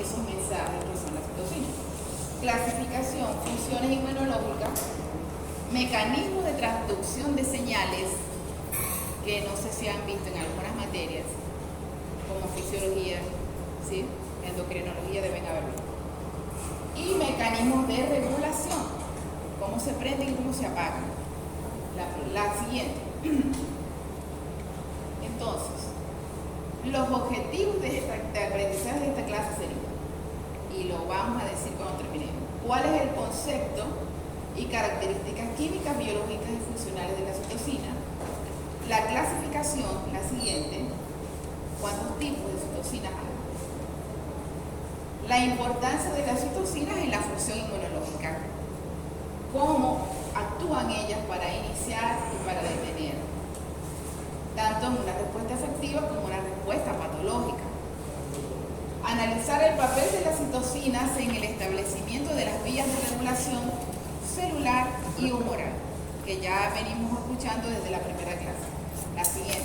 esos mensajes que son las citocinas. Clasificación, funciones inmunológicas, mecanismos de transducción de señales, que no sé si han visto en algunas materias, como fisiología, ¿sí? Endocrinología deben haber visto. Y mecanismos de regulación, cómo se prenden y cómo se apagan. La siguiente. Entonces, los objetivos de aprendizaje de esta clase serían, y lo vamos a decir cuando terminemos, cuál es el concepto y características químicas, biológicas y funcionales de la citocina, la clasificación, la siguiente, cuántos tipos de citocinas hay, la importancia de las citocinas en la función inmunológica, cómo actúan ellas para iniciar y para detener, tanto en una respuesta efectiva como una respuesta patológica. Analizar el papel de las citocinas en el establecimiento de las vías de regulación celular y humoral, que ya venimos escuchando desde la primera clase. La siguiente.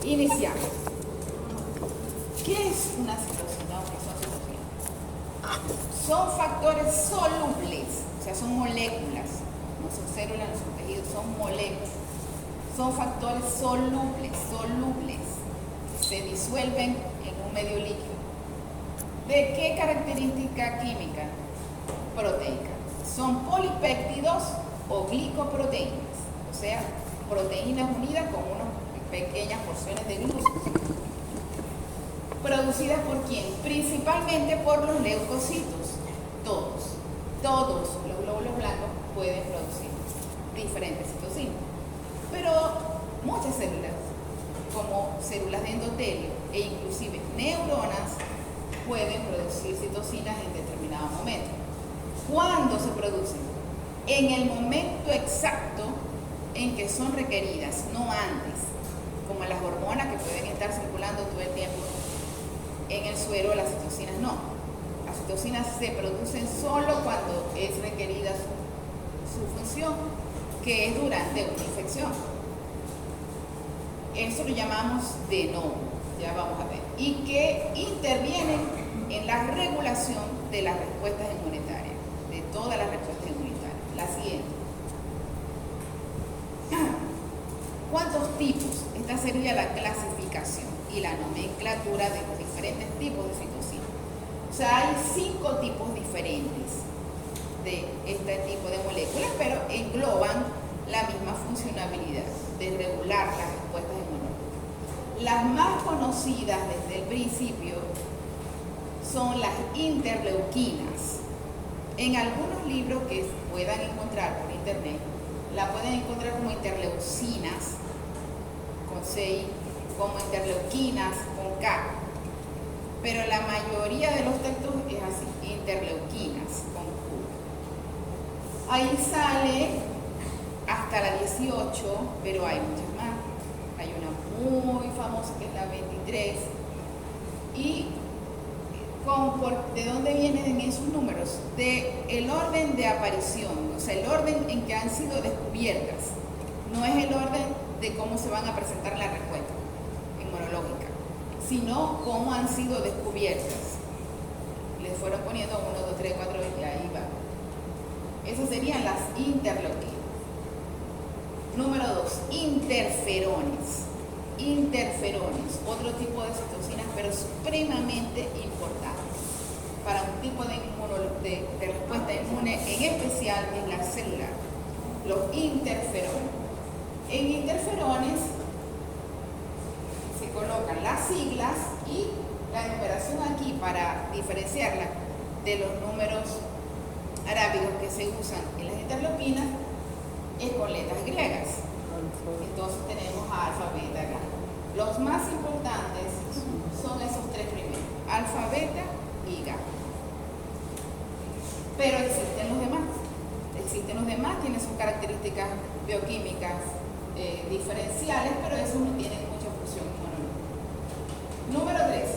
Iniciamos. ¿Qué es una citocina o qué son citocinas? Son factores solubles, o sea, son moléculas, no son células, no son tejidos, son moléculas. Son factores solubles, se disuelven en un medio líquido. ¿De qué característica química? Proteica. Son polipéptidos o glicoproteínas, o sea, proteínas unidas con unas pequeñas porciones de glucosa. ¿Producidas por quién? Principalmente por los leucocitos. Todos los glóbulos blancos pueden producir diferentes citocinas. Pero muchas células, como células de endotelio e inclusive neuronas, pueden producir citocinas en determinado momento. ¿Cuándo se producen? En el momento exacto en que son requeridas, no antes, como las hormonas que pueden estar circulando todo el tiempo en el suero, las citocinas no. Las citocinas se producen solo cuando es requerida su función, que es durante una infección. Eso lo llamamos de novo, ya vamos a ver, y que intervienen en la regulación de las respuestas inmunitarias, de todas las respuestas inmunitarias. La siguiente. ¿Cuántos tipos? Esta sería la clasificación y la nomenclatura de los diferentes tipos de citocinas. O sea, hay 5 tipos diferentes de este tipo de moléculas, pero engloban la misma funcionalidad de regular las respuestas inmunológicas. Las más conocidas desde el principio son las interleuquinas. En algunos libros que puedan encontrar por internet, la pueden encontrar como interleucinas con C, como interleuquinas con K, pero la mayoría de los textos es así, interleuquinas con Q. Ahí sale hasta la 18, pero hay muchas más. Hay una muy famosa que es la 23. ¿Y ¿de dónde vienen esos números? El orden de aparición, o sea, el orden en que han sido descubiertas. No es el orden de cómo se van a presentar la respuesta inmunológica, sino cómo han sido descubiertas. Les fueron poniendo 1, 2, 3, 4 y ahí va. Esas serían las interleuquinas. Número 2, interferones. Interferones, otro tipo de citocinas, pero supremamente importantes para un tipo de respuesta inmune, en especial en la celular, los interferones. En interferones se colocan las siglas y la numeración aquí para diferenciarla de los números arábigos que se usan en las interleuquinas es con letras griegas. Entonces tenemos alfa, beta, gamma. Los más importantes son esos 3 primeros, alfa, beta y gamma. Pero existen los demás. Tienen sus características bioquímicas diferenciales, pero esos no tienen mucha función inmunológica. Número 3,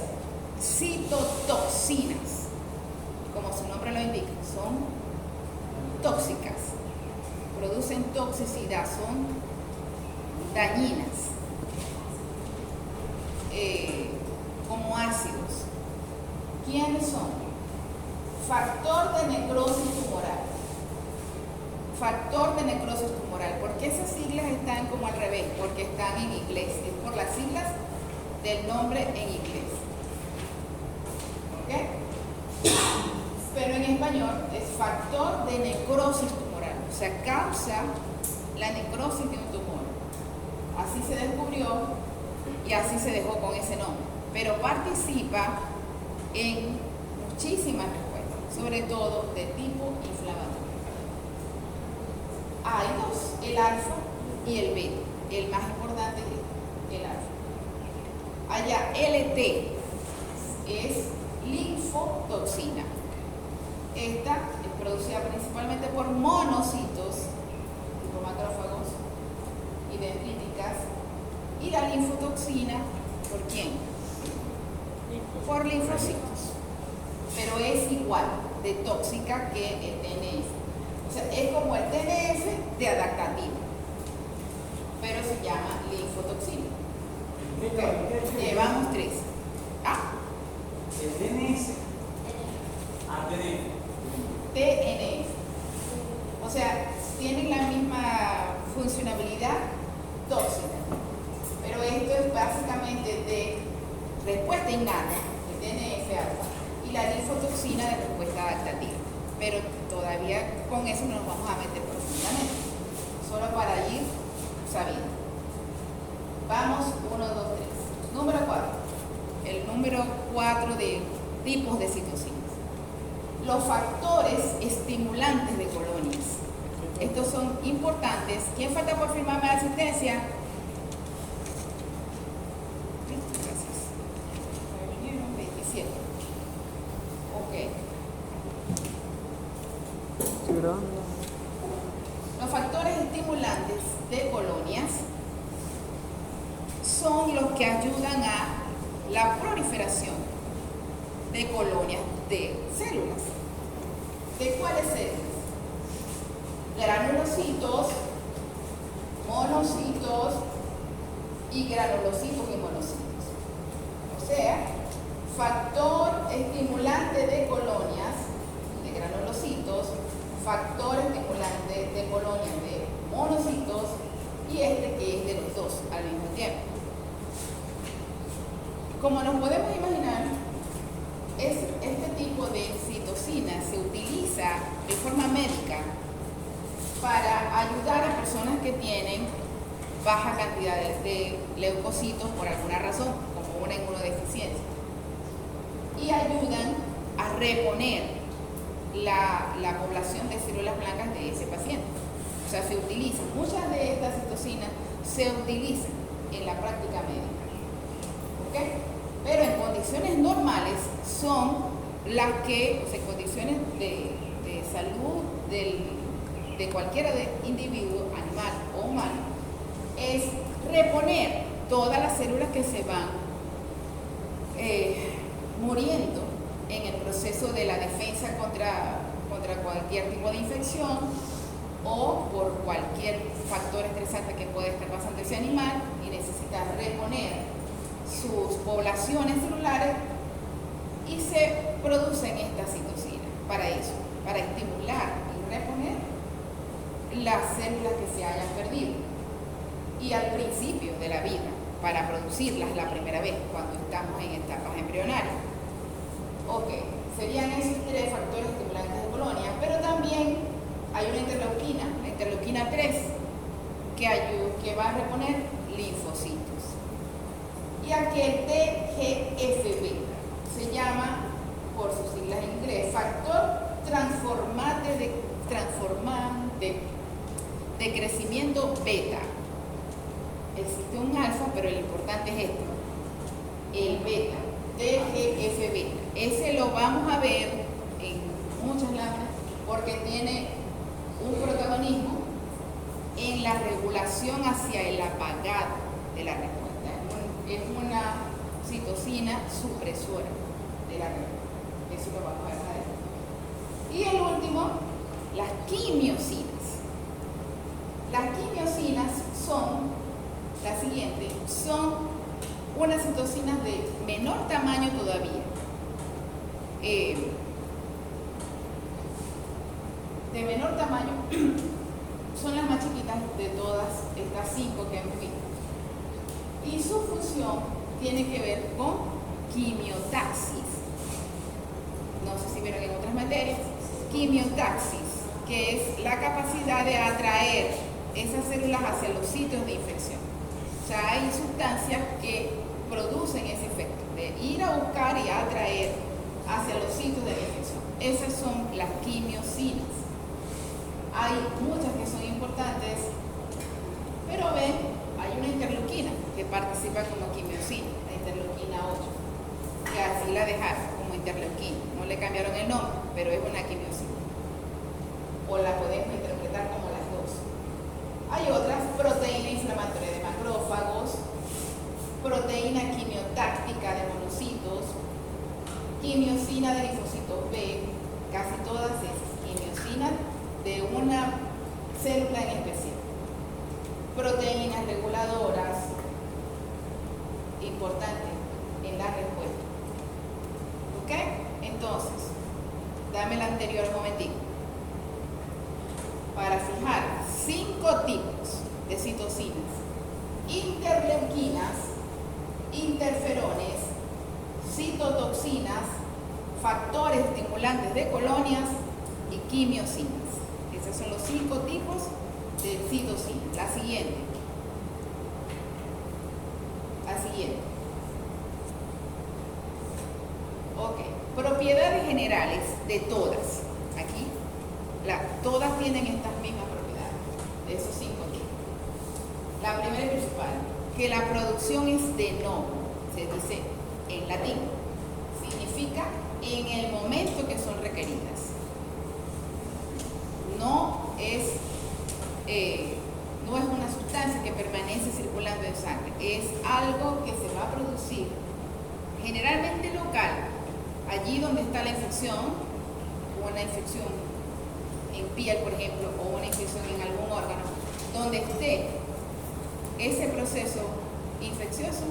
citotoxinas. Como su nombre lo indica, son tóxicas, producen toxicidad, son dañinas, como ácidos. ¿Quiénes son? Factor de necrosis tumoral. Factor de necrosis tumoral. ¿Por qué esas siglas están como al revés? Porque están en inglés. Es por las siglas del nombre en inglés. ¿Ok? Pero en español es factor de necrosis tumoral. O sea, causa la necrosis de un tumor. Así se descubrió y así se dejó con ese nombre. Pero participa en muchísimas respuestas, sobre todo de tipo inflamatorio. Hay dos, el alfa y el beta. El más importante es el alfa. Allá, LT es linfotoxina. Esta es producida principalmente por monocitos, tipo macrófagos y dendríticas. Y la linfotoxina, ¿por quién? Por linfocitos. Pero es igual de tóxica que el TNF. O sea, es como el TNF de adaptativo, pero se llama linfotoxina. Okay. Llevamos 3. ¿Ah? El TNF. TNF. O sea, tienen la misma funcionalidad tóxica. Pero esto es básicamente de respuesta innata, el TNF alfa, y la linfotoxina de respuesta adaptativa. Pero todavía con eso no nos vamos a meter profundamente, solo para ir sabiendo. Vamos, 1, 2, 3. Número 4. El número 4 de tipos de citocinas. Los factores estimulantes de colonias. Estos son importantes. ¿Quién falta por firmarme la asistencia? Gracias. 27. Ok. Los factores estimulantes de colonias son los que ayudan a la proliferación de colonias de células. ¿De cuáles células? Granulocitos, monocitos y granulocitos y monocitos. O sea, factor estimulante de colonias de granulocitos, factor estimulante de colonias de monocitos y este que es de los dos al mismo tiempo. Como nos podemos imaginar, este tipo de citocina se utiliza de forma médica para ayudar a personas que tienen baja cantidad de leucocitos por alguna razón, como una inmunodeficiencia, y ayudan a reponer la población de células blancas de ese paciente. O sea, se utilizan, muchas de estas citocinas se utilizan en la práctica médica. ¿Ok? Pero en condiciones normales son las que, o sea, en condiciones de salud de cualquiera de individuo, animal o humano, es reponer todas las células que se van muriendo en el proceso de la defensa contra cualquier tipo de infección o por cualquier factor estresante que pueda estar pasando ese animal y necesita reponer sus poblaciones celulares y se producen estas citocinas para eso, para estimular y reponer las células que se hayan perdido. Y al principio de la vida, para producirlas la primera vez, cuando estamos en etapas embrionarias. Ok, serían esos 3 factores estimulantes de colonia, pero también hay una interleuquina, la interleuquina 3, que va a reponer linfocitos. Y aquí el TGF-beta se llama, por sus siglas en inglés, factor transformante de crecimiento beta. Existe un alfa, pero lo importante es esto, el beta, TGF-beta. Ese lo vamos a ver en muchas láminas porque tiene un protagonismo en la regulación hacia el apagado de la respuesta. Es una citocina supresora de la respuesta. Eso lo vamos a ver adelante. Y el último, las quimiosinas. Las quimiosinas son las siguientes, son unas citocinas de menor tamaño todavía, de menor tamaño son las más chiquitas de todas estas 5 que hemos visto. Y su función tiene que ver con quimiotaxis. No sé si vieron en otras materias. Quimiotaxis, que es la capacidad de atraer esas células hacia los sitios de infección. O sea, hay sustancias que producen ese efecto de ir a buscar y atraer hacia los sitios de infección. Esas son las quimiosinas. Hay muchas que son importantes, pero ven, hay una interleuquina que participa como quimiosina, la interleuquina 8, que así la dejaron como interleuquina. No le cambiaron el nombre, pero es una quimiosina. O la podemos interpretar como las dos. Hay otras, proteína inflamatoria de macrófagos, proteína quimiotáctica de monocitos, quimiosina de linfocitos B, casi todas esas, quimiosinas de una célula en especial. Proteínas reguladoras, importante en la respuesta. ¿Ok? Entonces, dame la anterior un momentito. Para fijar 5 tipos de citocinas: interleuquinas, interferones, citotoxinas, factores estimulantes de colonias y quimiosinas. Esos son los 5 tipos de citocinas. La siguiente. Ok. Propiedades generales de todas. Aquí, todas tienen estas mismas propiedades, de esos 5 tipos. La primera y principal, que la producción es de novo, se dice en latín. Significa en el momento que son requeridas. No es una sustancia que permanece circulando en sangre, es algo que se va a producir generalmente local, allí donde está la infección, una infección en piel, por ejemplo, o una infección en algún órgano, donde esté ese proceso infeccioso,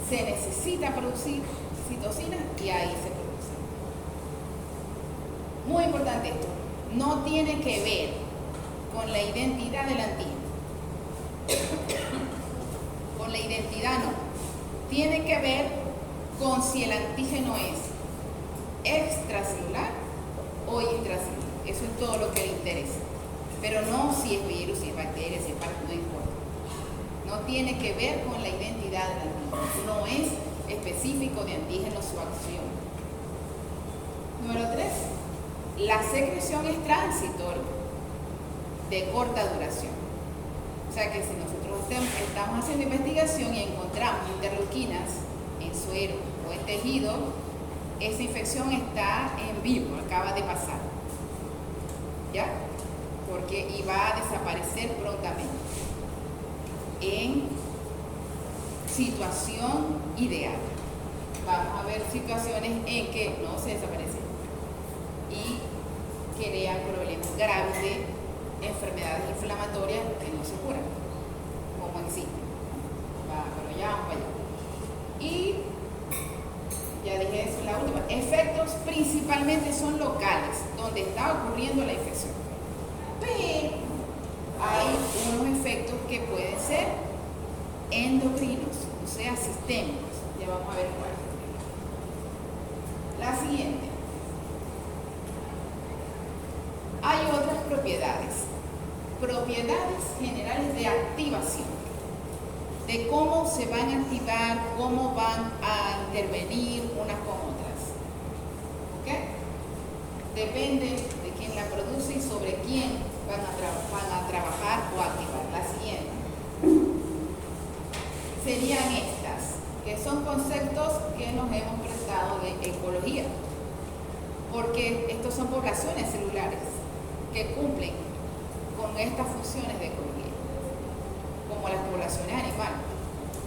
se necesita producir citocinas y ahí se produce. Muy importante esto, no tiene que ver con la identidad del antígeno. Con la identidad no. Tiene que ver con si el antígeno es extracelular o intracelular. Eso es todo lo que le interesa. Pero no si es virus, si es bacteria, si es parásito, no importa. No tiene que ver con la identidad del antígeno. No es específico de antígeno su acción. Número 3. La secreción es transitoria, de corta duración. O sea que si nosotros estamos haciendo investigación y encontramos interleuquinas en suero o en tejido, esa infección está en vivo, acaba de pasar. ¿Ya? Porque iba a desaparecer prontamente. En situación ideal. Vamos a ver situaciones en que no se desaparecen y crean problemas graves de enfermedades inflamatorias que no se curan, como existen. Pero ya vamos para allá. Y ya dije eso, la última. Efectos principalmente son locales, donde está ocurriendo la infección. Pero hay unos efectos que pueden ser endocrinos, o sea, sistémicos. Ya vamos a ver cuáles. La siguiente. Hay otras propiedades generales de activación, de cómo se van a activar, cómo van a intervenir unas con otras. ¿Ok? Depende de quién la produce y sobre quién van a trabajar o activar. La siguiente serían estas, que son conceptos que nos hemos prestado de ecología, porque estos son poblaciones celulares que cumplen con estas funciones de ecología, como las poblaciones animales.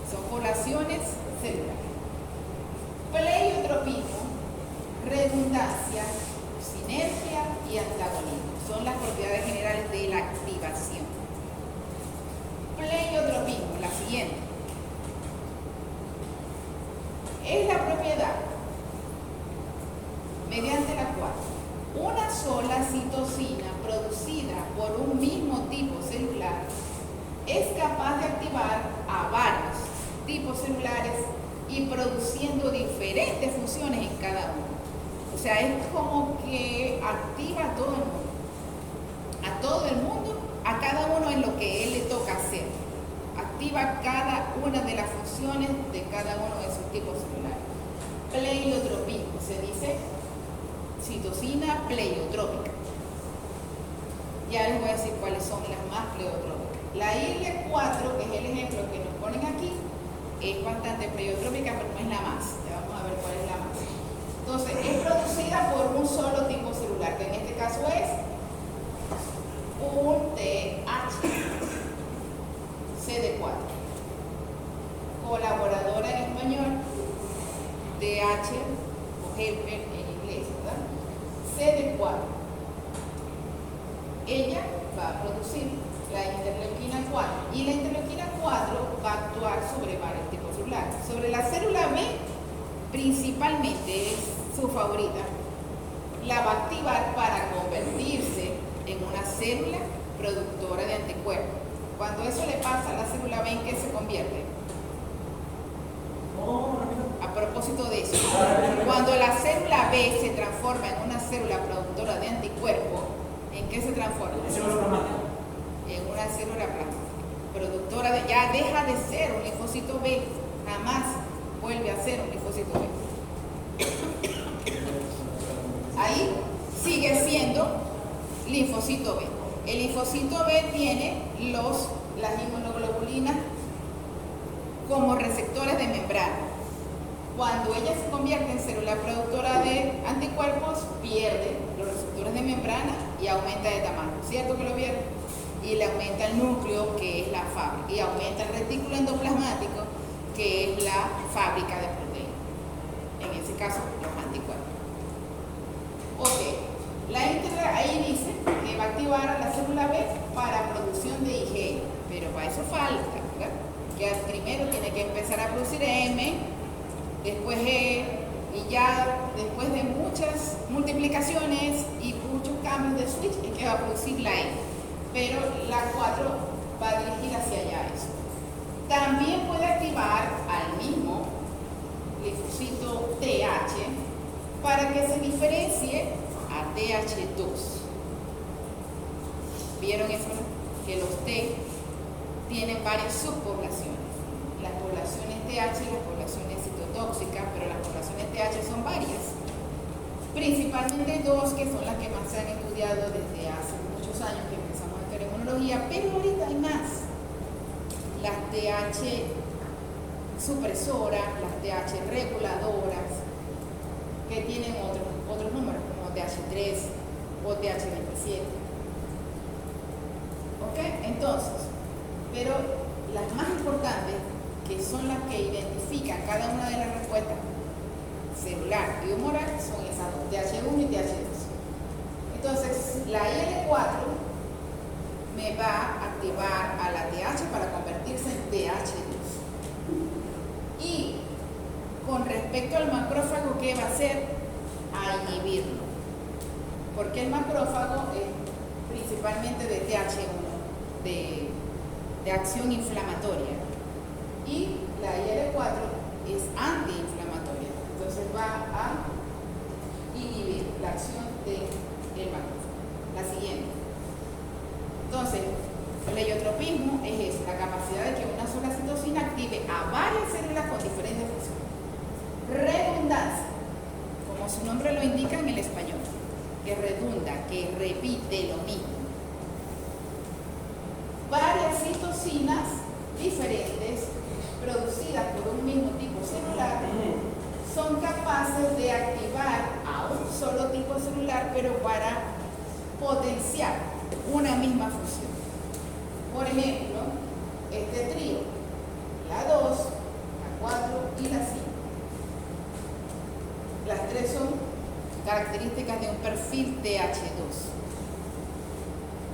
Son poblaciones celulares. Pleiotropismo, redundancia, sinergia y antagonismo son las propiedades generales de la activación. Pleiotropismo, la siguiente, es la propiedad mediante la cual una sola citocina activar a varios tipos celulares y produciendo diferentes funciones en cada uno. O sea, es como que activa a todo el mundo. A todo el mundo, a cada uno en lo que él le toca hacer. Activa cada una de las funciones de cada uno de esos tipos celulares. Pleiotropismo, se dice citocina pleiotrópica. Ya les voy a decir cuáles son las más pleiotrópicas. La IL-4, que es el ejemplo que nos ponen aquí, es bastante pleiotrópica, pero no es la más. Ya vamos a ver cuál es la más. Entonces, es producida por un solo tipo celular, que en este caso es un TH CD4. Colaboradora en español, TH o helper en inglés, ¿verdad? CD4. Ella va a producir la interleuquina 4 y la interleuquina 4 va a actuar sobre varios tipos celulares. Sobre la célula B, principalmente es su favorita, la va a activar para convertirse en una célula productora de anticuerpos. Cuando eso le pasa a la célula B, ¿en qué se convierte? A propósito de eso, cuando la célula B se transforma en una célula productora de anticuerpos, ¿en qué se transforma? En una célula plasmática. Productora de, ya deja de ser un linfocito B, jamás vuelve a ser un linfocito B. Ahí sigue siendo linfocito B. El linfocito B tiene las inmunoglobulinas como receptores de membrana. Cuando ella se convierte en célula productora de anticuerpos, pierde los receptores de membrana y aumenta de tamaño. ¿Cierto que lo vieron? Y le aumenta el núcleo, que es la fábrica, y aumenta el retículo endoplasmático, que es la fábrica de proteínas. En ese caso, los anticuerpos. Ok, ahí dice que va a activar a la célula B para producción de IgE, pero para eso falta, ¿verdad? Que primero tiene que empezar a producir M, después E, y ya después de muchas multiplicaciones y muchos cambios de switch es que va a producir la E. Pero la 4 va a dirigir hacia allá eso. También puede activar al mismo linfocito TH para que se diferencie a TH2. ¿Vieron eso? Que los T tienen varias subpoblaciones. Las poblaciones TH y las poblaciones citotóxicas, pero las poblaciones TH son varias. Principalmente dos que son las que más se han estudiado desde hace muchos años que empezamos a estudiar inmunología, pero ahorita hay más. Las TH supresoras, las TH reguladoras, que tienen otros números como TH3 o TH27. ¿Ok? Entonces, pero las más importantes, que son las que identifican cada una de las respuestas celular y humoral, son esas dos, TH1 y TH2. Entonces, la IL-4 me va a activar a la TH para convertirse en TH2. Y con respecto al macrófago, ¿qué va a hacer? A inhibirlo. Porque el macrófago es principalmente de TH1, de acción inflamatoria. Y la IL-4 es antiinflamatoria. Entonces va a inhibir la acción del macrófago. La siguiente. Entonces, el pleiotropismo es eso, la capacidad de que una sola citocina active a varias células con diferentes funciones. Redundancia, como su nombre lo indica en el español, que redunda, que repite lo mismo. Varias citocinas diferentes, producidas por un mismo tipo celular, son capaces de activar a un solo tipo celular, pero para potenciar una misma función. Por ejemplo, este trío, la 2, la 4 y la 5. Las tres son características de un perfil TH2,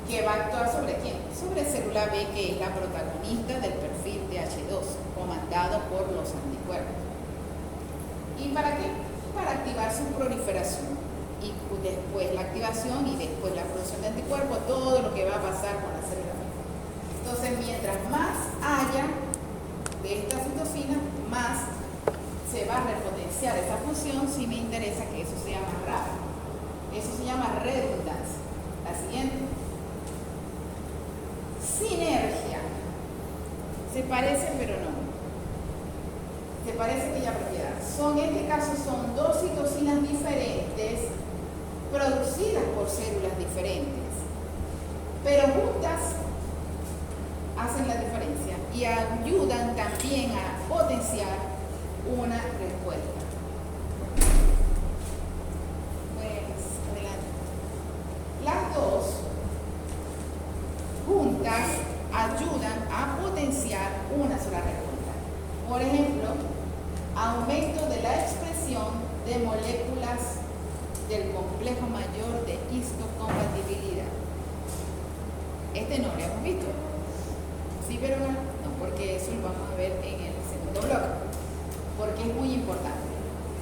que va a actuar sobre quién? Sobre célula B, que es la protagonista del perfil TH2, comandado por los anticuerpos. ¿Y para qué? Para activar su proliferación. Y después la activación y después la producción de anticuerpos, todo lo que va a pasar con la célula B. Entonces, mientras más haya de esta citosina, más se va a repotenciar esa función si me interesa que eso sea más rápido. Eso se llama redundancia. La siguiente. Sinergia. Se parece, pero no. Se parece que ya propiedad. En este caso son dos citosinas diferentes producidas por células diferentes, pero juntas hacen la diferencia y ayudan también a potenciar una respuesta. Pues adelante. Las dos juntas ayudan a potenciar una sola respuesta. Por ejemplo, aumento de la expresión de moléculas del complejo mayor de histocompatibilidad. Este no lo hemos visto. Sí, pero no, porque eso lo vamos a ver en el segundo bloque, porque es muy importante.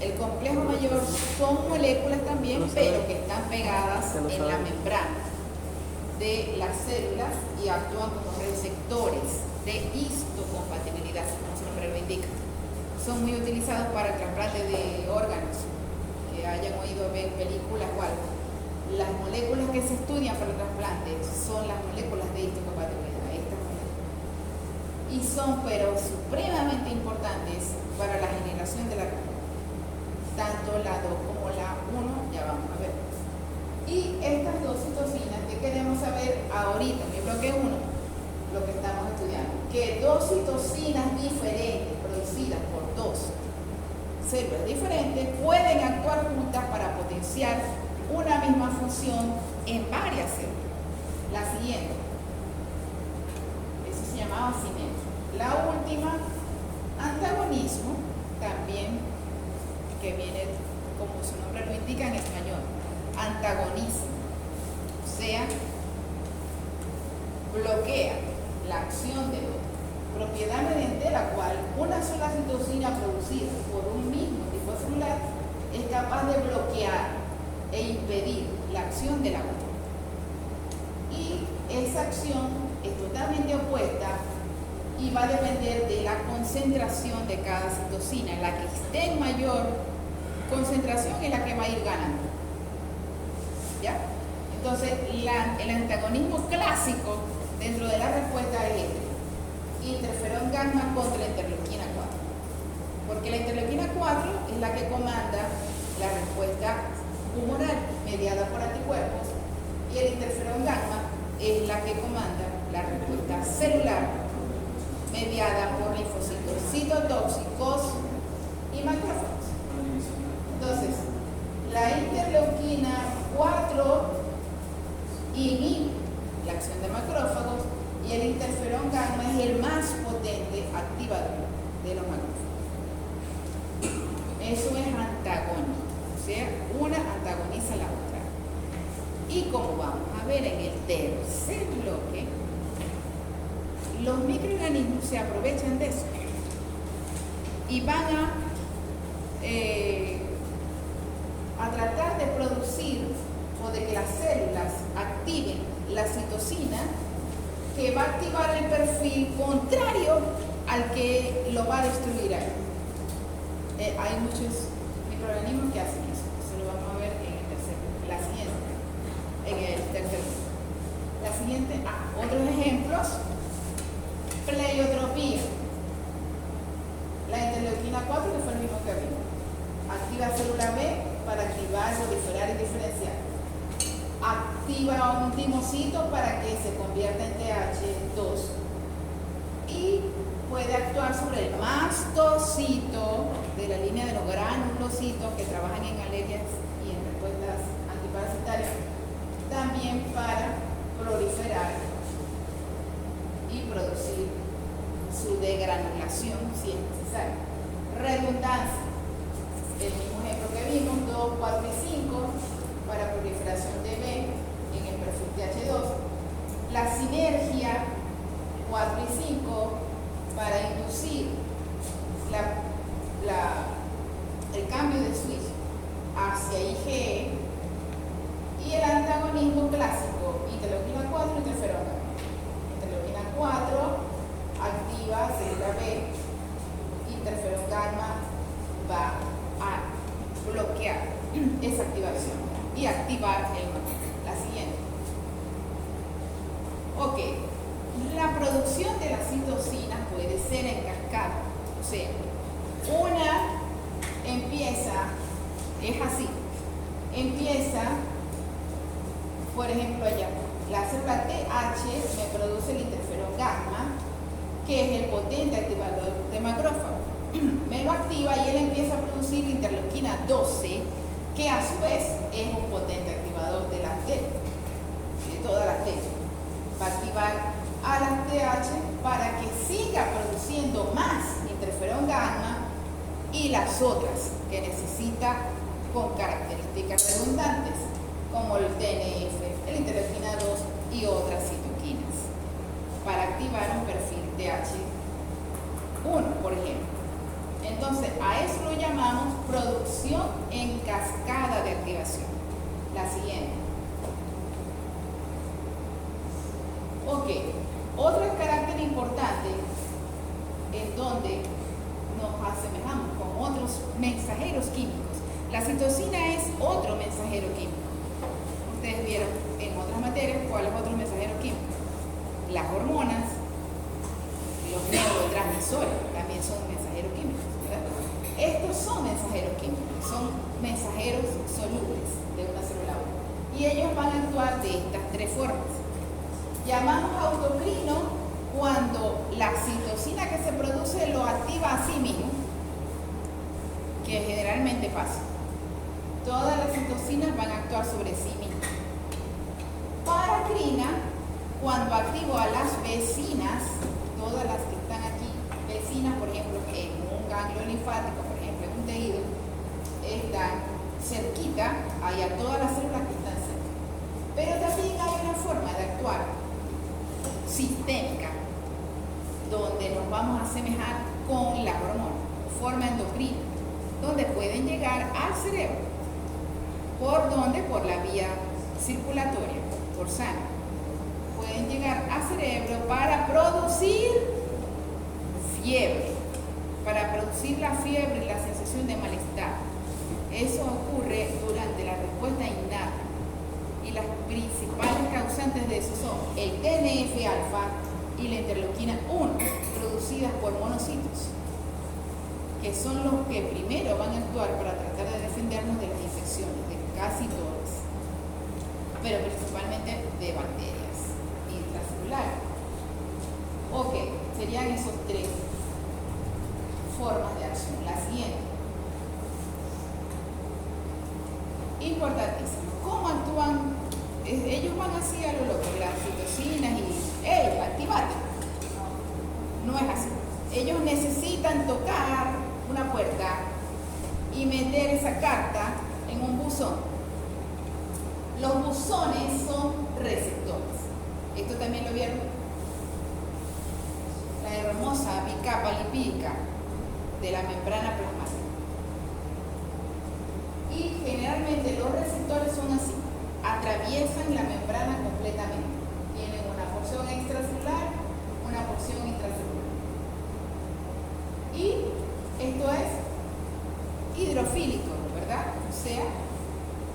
El complejo mayor son moléculas también, pero que están pegadas en la membrana de las células y actúan como receptores de histocompatibilidad, como su nombre lo indica. Son muy utilizados para el trasplante de órganos, que hayan oído ver películas o algo. Las moléculas que se estudian para el trasplante son las moléculas de histocompatibilidad, estas moléculas. Y son, pero supremamente importantes para la generación de la respuesta. Tanto la 2 como la 1, ya vamos a ver. Y estas dos citosinas que queremos saber ahorita, en el bloque 1, lo que estamos estudiando, que dos citosinas diferentes, producidas por dos células diferentes, pueden actuar juntas para potenciar una misma función en varias células. La siguiente, eso se llamaba sinergia. La última, antagonismo, también, que viene como su nombre lo indica en español, antagonismo, o sea, bloquea la acción del otro, propiedad mediante la cual una sola citosina producida por un mismo tipo celular es capaz de bloquear e impedir la acción de la otra. Y esa acción es totalmente opuesta y va a depender de la concentración de cada citosina. La que esté en mayor concentración es la que va a ir ganando. ¿Ya? Entonces, el antagonismo clásico dentro de la respuesta es este: interferón gamma contra la interleuquina 4. Porque la interleuquina 4 es la que comanda la respuesta humoral mediada por anticuerpos y el interferón gamma es la que comanda la respuesta celular mediada por linfocitos citotóxicos y macrófagos. Entonces, la interleuquina 4 inhibe la acción de macrófagos y el interferón gamma es el más potente activador de los macrófagos. Eso es antagónico, o sea, una antagoniza a la otra. Y como vamos a ver en el tercer bloque, los microorganismos se aprovechan de eso y van a tratar de producir o de que las células activen la citosina que va a activar el perfil contrario al que lo va a destruir ahí. Hay muchos microorganismos que hacen eso. Eso lo vamos a ver en el tercer, en el tercer. La siguiente, otros ejemplos: pleiotropía. La interleuquina 4, que fue el mismo que vimos, activa célula B para activar, proliferar y diferenciar. Activa un timocito para que se convierta en TH2 y puede actuar sobre el mastocito de la línea de los granulocitos que trabajan en alergias y en respuestas antiparasitarias, también para proliferar y producir su degranulación si es necesario. Redundancia, el mismo ejemplo que vimos, 2, 4 y 5 para proliferación de B en el perfil TH2. La sinergia 4 y 5 para inducir el cambio de switch hacia IgE, y el antagonismo clásico, interleuquina 4, interferón gamma. Interleuquina 4 esa activación y activar el motor. La siguiente. Ok, la producción de las citocinas puede ser en cascada. O sea, una empieza, es así, empieza, por ejemplo allá, la célula TH me produce el interferón gamma, que es el potente activador de macrófago. Me lo activa y él empieza a producir la interleuquina 12, que a su vez es un potente activador de las T, de todas las T. Va a activar a las TH para que siga produciendo más interferón gamma y las otras que necesita con características redundantes, como el TNF, el interleuquina 2 y otras citoquinas, para activar un perfil TH1, por ejemplo. Entonces, a eso lo llamamos producción en cascada de activación. La siguiente. Ok, otro carácter importante en donde nos asemejamos con otros mensajeros químicos. La citosina es otro mensajero químico. Ustedes vieron en otras materias cuáles otros mensajeros químicos. Las hormonas, los neurotransmisores también son mensajeros químicos, ¿verdad? Estos son mensajeros químicos, son mensajeros solubles de una célula 1. Y ellos van a actuar de estas tres formas. Llamamos autocrino cuando la citosina que se produce lo activa a sí mismo, que generalmente pasa. Todas las citocinas van a actuar sobre sí mismas. Paracrina cuando activo a las vecinas, todas las que están aquí, vecinas, por ejemplo, en un ganglio linfático, por ejemplo, en un tejido, están cerquita, hay a todas las células que están cerca. Pero también hay una forma de actuar sistémica, donde nos vamos a asemejar con la hormona, forma endocrina, donde pueden llegar al cerebro. ¿Por dónde? Por la vía circulatoria, por sangre. Pueden llegar al cerebro para producir fiebre, para producir la fiebre y la sensación de malestar. Eso ocurre durante la respuesta innata. Y las principales causantes de eso son el TNF-alfa y la interleuquina 1, producidas por monocitos, que son los que primero van a actuar para tratar de defendernos de las infecciones, de casi todas, pero principalmente de bacterias intracelulares. Ok, serían esos tres formas de acción. La siguiente, importantísimo, ¿cómo actúan? Ellos van así a lo loco, las citocinas y ¡hey, activate! No es así. Ellos necesitan tocar una puerta y meter esa carta en un buzón. Los buzones son receptores. Esto también lo vieron. La hermosa bicapa lipídica de la membrana plasmática. Y generalmente los receptores son así, atraviesan la membrana completamente. Tienen una porción extracelular, una porción intracelular. Y esto es hidrofílico, ¿verdad? O sea,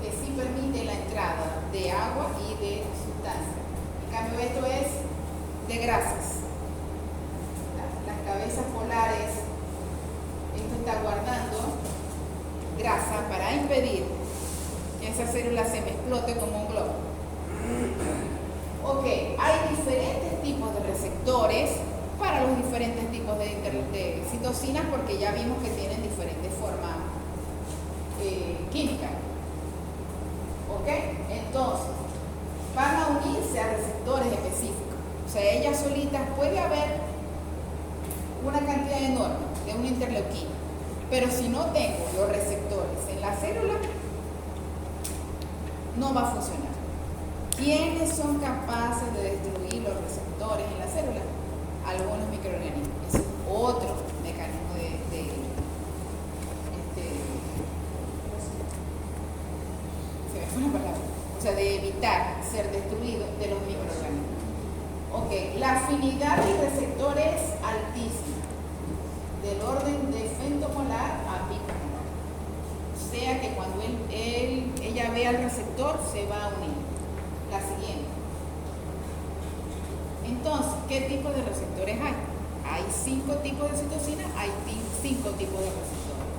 que sí permite la entrada de agua y de sustancias. En cambio, esto es de grasas. Las cabezas polares, esto está guardando grasa para impedir que esa célula se me explote como un globo. Ok, hay diferentes tipos de receptores para los diferentes tipos de citocinas, porque ya vimos que tienen diferentes formas químicas. Ok, entonces van a unirse a receptores específicos. O sea, ellas solitas puede haber una cantidad enorme de una interleuquina, pero si no tengo los receptores en la célula, no va a funcionar. ¿Quiénes son capaces de destruir los receptores en la célula? Algunos microorganismos. Es otro mecanismo se me fue una palabra. O sea, de evitar ser destruido de los microorganismos. Ok, la afinidad del receptor es altísima, del orden de femtomolar a picomolar. O sea que cuando él vea el receptor, se va a unir. La siguiente. Entonces, ¿qué tipo de receptores hay? Hay 5 tipos de citocina, hay 5 tipos de receptores.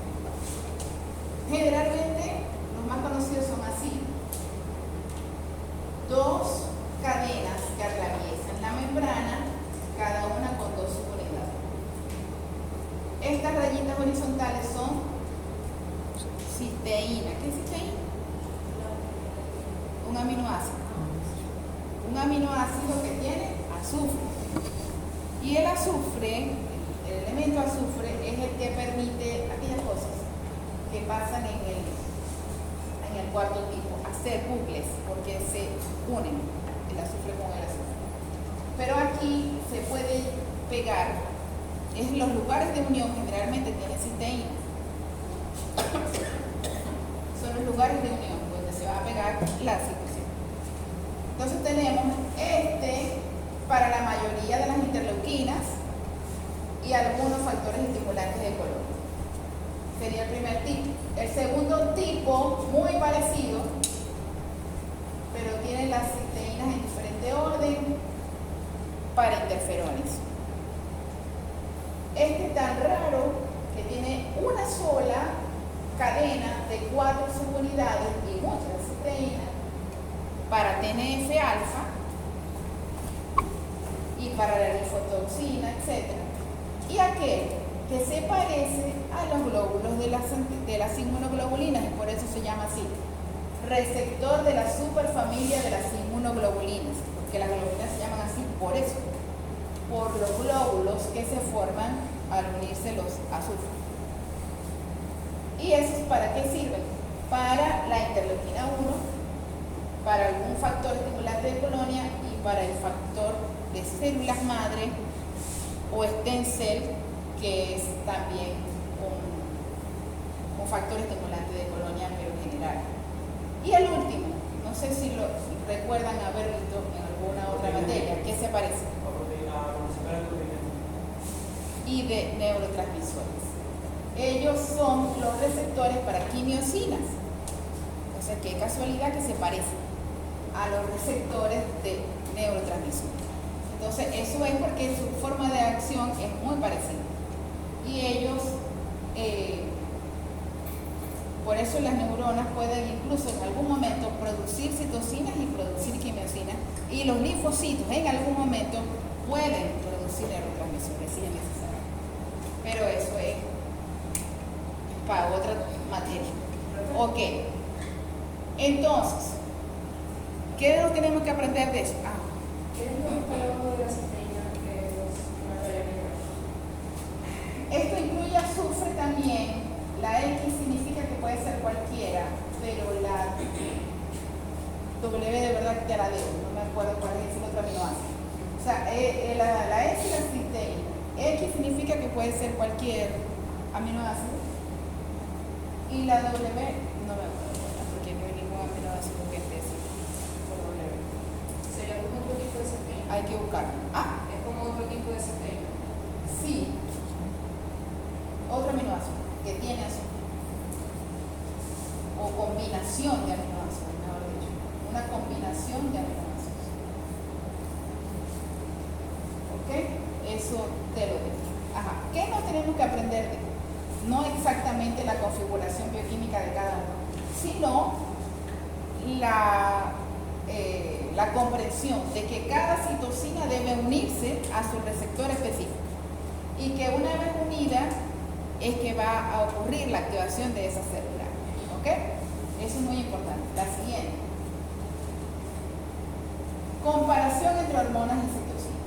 Generalmente, los más conocidos son así. 2 cadenas que atraviesan la membrana, cada una con 2 subunidades. Estas rayitas horizontales son cisteína. ¿Qué es cisteína? Un aminoácido. Un aminoácido que tiene azufre. Y el azufre, el elemento azufre, es el que permite aquellas cosas que pasan en el cuarto tipo, hacer bucles, porque se unen el azufre con el azufre. Pero aquí se puede pegar, es los lugares de unión generalmente tienen cisteína. Son los lugares de unión donde se va a pegar la citosina. Entonces tenemos para la mayoría de las interleuquinas y algunos factores estimulantes de color. Sería el primer tipo. El segundo tipo, muy parecido, pero tiene las cisteínas en diferente orden para interferones. Este es tan raro que tiene una sola cadena de 4 subunidades y muchas cisteínas para TNF-alfa y para la linfotoxina, etc. Y aquel que se parece a los glóbulos de las inmunoglobulinas, y por eso se llama así, receptor de la superfamilia de las inmunoglobulinas, porque las globulinas se llaman así por eso, por los glóbulos que se forman al unirse los azufres. ¿Y esos para qué sirven? Para la interleuquina 1, para algún factor estimulante de colonia y para el factor de células madre o stem cell, que es también un factor estimulante de colonia, pero general. Y el último, no sé si lo recuerdan haber visto en alguna otra materia, ¿qué se parece? Y de neurotransmisores. Ellos son los receptores para quimiosinas. O sea, qué casualidad que se parecen a los receptores de neurotransmisores. Entonces, eso es porque su forma de acción es muy parecida. Y ellos, por eso las neuronas pueden incluso en algún momento producir citocinas y producir quimiosinas. Y los linfocitos en algún momento pueden producir neurotransmisores si es necesario. Pero eso es para otra materia. Ok. Entonces, ¿qué nos tenemos que aprender de eso? ¿Qué es lo que hablamos de la cisteína que los Esto incluye azufre también. La X significa que puede ser cualquiera, pero la W de verdad que te la debo, no me acuerdo cuál es el otro aminoácido. O sea, la S es la cisteína. X significa que puede ser cualquier aminoácido. Y la W, no me acuerdo, porque no hay ningún aminoácido que empiece por W. sería como otro tipo de cisteína? Hay que buscarlo. Es como otro tipo de cisteína. Sí. Otro aminoácido que tiene azufre. O combinación de aminoácidos, mejor dicho. Una combinación de aminoácidos. ¿Ok? Eso te lo digo. ¿Qué nos tenemos que aprender de? No exactamente la configuración bioquímica de cada uno, sino la comprensión de que cada citosina debe unirse a su receptor específico y que una vez unida es que va a ocurrir la activación de esa célula. ¿Ok? Eso es muy importante. La siguiente. Comparación entre hormonas y citocinas.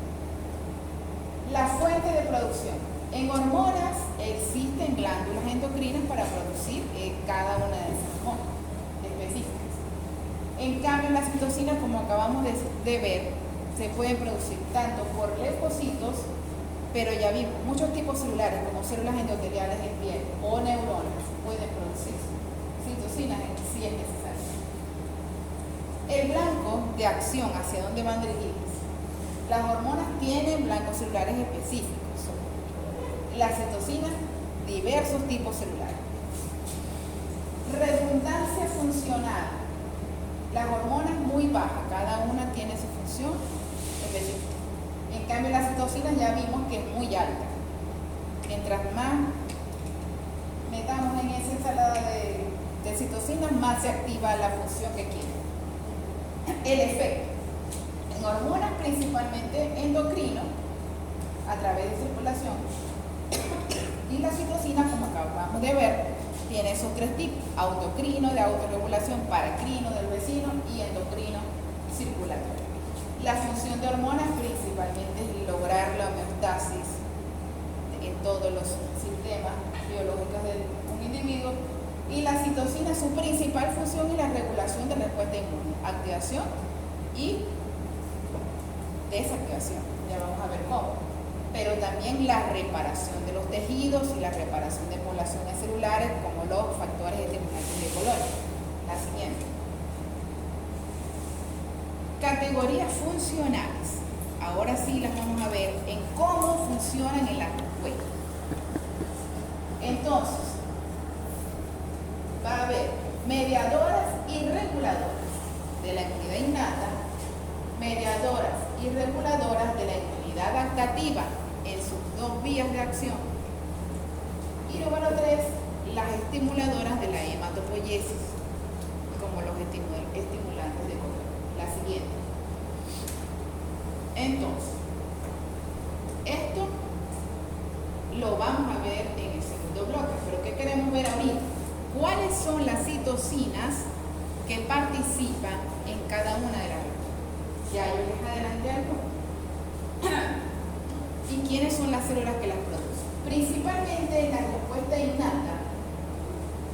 La fuente de producción. En hormonas existen glándulas endocrinas para producir cada una de esas hormonas específicas. En cambio, las citocinas, como acabamos de ver, se pueden producir tanto por leucocitos, pero ya vimos, muchos tipos celulares, como células endoteliales de piel o neuronas, pueden producir citocinas si es necesario. El blanco de acción, hacia dónde van dirigidas. Las hormonas tienen blancos celulares específicos. Las citocinas, diversos tipos celulares. Redundancia funcional. Las hormonas muy bajas, cada una tiene su función específica. En cambio, las citocinas ya vimos que es muy alta. Mientras más metamos en esa ensalada de citocinas, más se activa la función que quiere. El efecto en hormonas principalmente endocrino a través de circulación, y la citocina, como acabamos de ver, tiene esos tres tipos: autocrino de autorregulación, paracrino del vecino y endocrino circulatorio. La función de hormonas principalmente es lograr la homeostasis en todos los sistemas biológicos de un individuo, y la citocina, su principal función es la regulación de respuesta inmune, activación y desactivación, ya vamos a ver cómo, pero también la reparación de los tejidos y la reparación de poblaciones celulares como los factores estimulantes de colores. La siguiente. Categorías funcionales. Ahora sí las vamos a ver en cómo funcionan en la respuesta. Entonces, va a haber mediadoras y reguladoras de la inmunidad innata, mediadoras y reguladoras de la inmunidad adaptativa en sus dos vías de acción, y número 3, las estimuladoras de la hematopoiesis, como los estimulantes de color. La siguiente. Entonces, esto lo vamos a ver en el segundo bloque, pero ¿qué queremos ver ahorita? ¿Cuáles son las citocinas que participan en cada una de las células? Ya yo les adelanté algo. ¿Y quiénes son las células que las producen? Principalmente en la respuesta innata,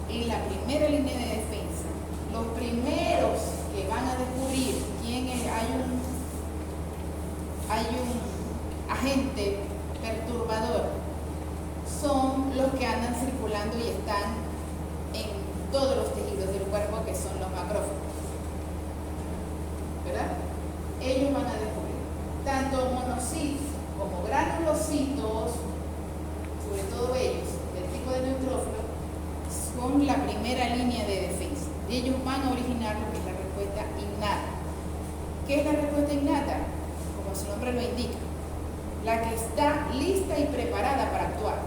en la primera línea de defensa, los primeros que van a descubrir quién es, hay un agente perturbador, son los que andan circulando y están en todos los tejidos del cuerpo, que son los macrófagos, ¿verdad? Ellos van a descubrir tanto monocitos como granulocitos, sobre todo ellos, del tipo de neutrófilo, son la primera línea de defensa. Ellos van a originar lo que es la respuesta innata. ¿Qué es la respuesta innata? Como su nombre lo indica, la que está lista y preparada para actuar,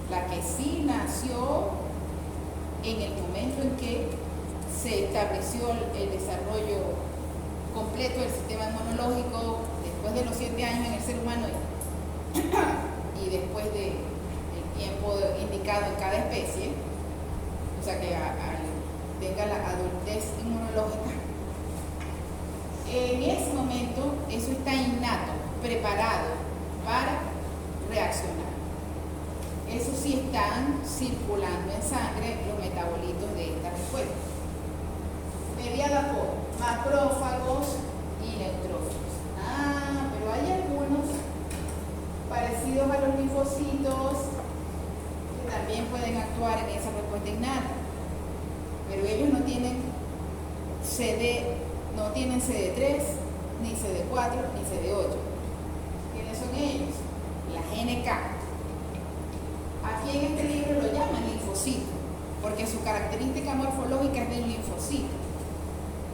la que sí nació en el momento en que se estableció el desarrollo completo del sistema inmunológico, después de los 7 años en el ser humano y después del tiempo indicado en cada especie, o sea que tenga la adultez inmunológica. En ese momento eso está innato, preparado para reaccionar. Eso sí están circulando en sangre los metabolitos de esta respuesta, mediada por macrófagos y neutrófilos. Pero hay algunos parecidos a los linfocitos que también pueden actuar en esa respuesta innata, pero ellos no tienen CD3, ni CD4, ni CD8. ¿Quiénes son ellos? La GNK. Aquí en este libro lo llaman linfocito, porque su característica morfológica es del linfocito,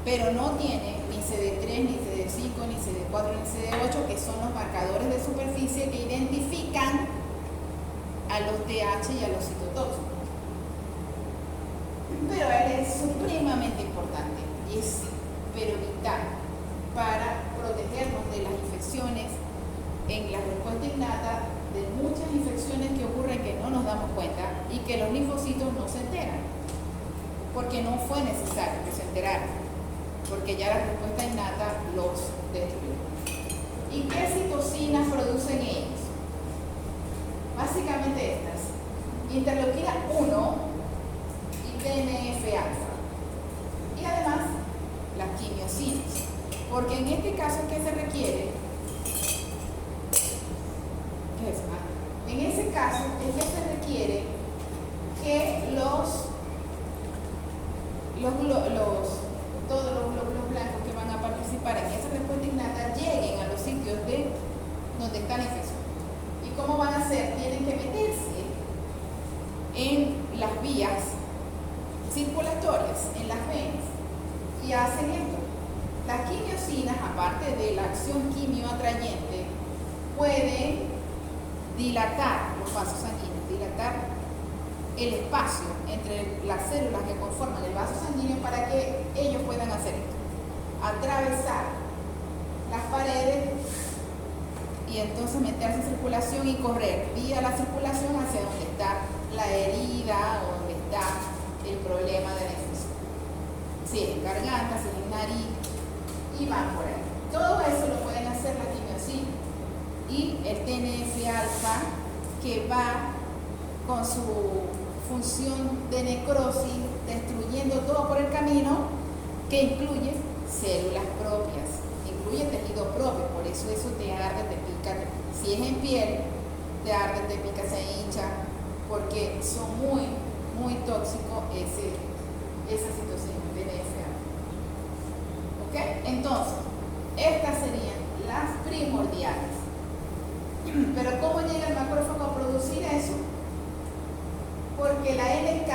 pero no tiene ni CD3, ni CD5, ni CD4, ni CD8, que son los marcadores de superficie que identifican a los TH y a los citotóxicos. Pero él es supremamente importante y es vital para protegernos de las infecciones en la respuesta innata, de muchas infecciones que ocurren que no nos damos cuenta y que los linfocitos no se enteran, porque no fue necesario que se enteraran, porque ya la respuesta innata los destruyó. ¿Y qué citocinas producen ellos? Básicamente estas: interleuquina 1 y TNF-alfa, y además las quimiosinas, porque en este caso, ¿qué se requiere? En ese caso es que se requiere que todos los glóbulos blancos que van a participar en esa respuesta innata lleguen a los sitios donde está la infección. ¿Y cómo van a hacer? Tienen que meterse en las vías circulatorias, en las venas, y ¿qué hacen esto? Las quimiosinas, aparte de la acción quimioatrayente, pueden dilatar los vasos sanguíneos, dilatar el espacio entre las células que conforman el vaso sanguíneo para que ellos puedan hacer esto, atravesar las paredes y entonces meterse en circulación y correr vía la circulación hacia donde está la herida o donde está el problema de la infección. Si es en garganta, si es en nariz, y van por ahí. Todo eso lo pueden hacer la quimiosina y el TNF-alfa, que va con su función de necrosis, destruyendo todo por el camino, que incluye células propias, incluye tejido propio, por eso te arde, te pica, si es en piel, te arde, te pica, se hincha, porque son muy tóxicos esa situación de TNF-alfa. ¿Ok? Entonces, estas serían las primordiales. Pero ¿cómo llega el macrófago a producir eso? Porque la NK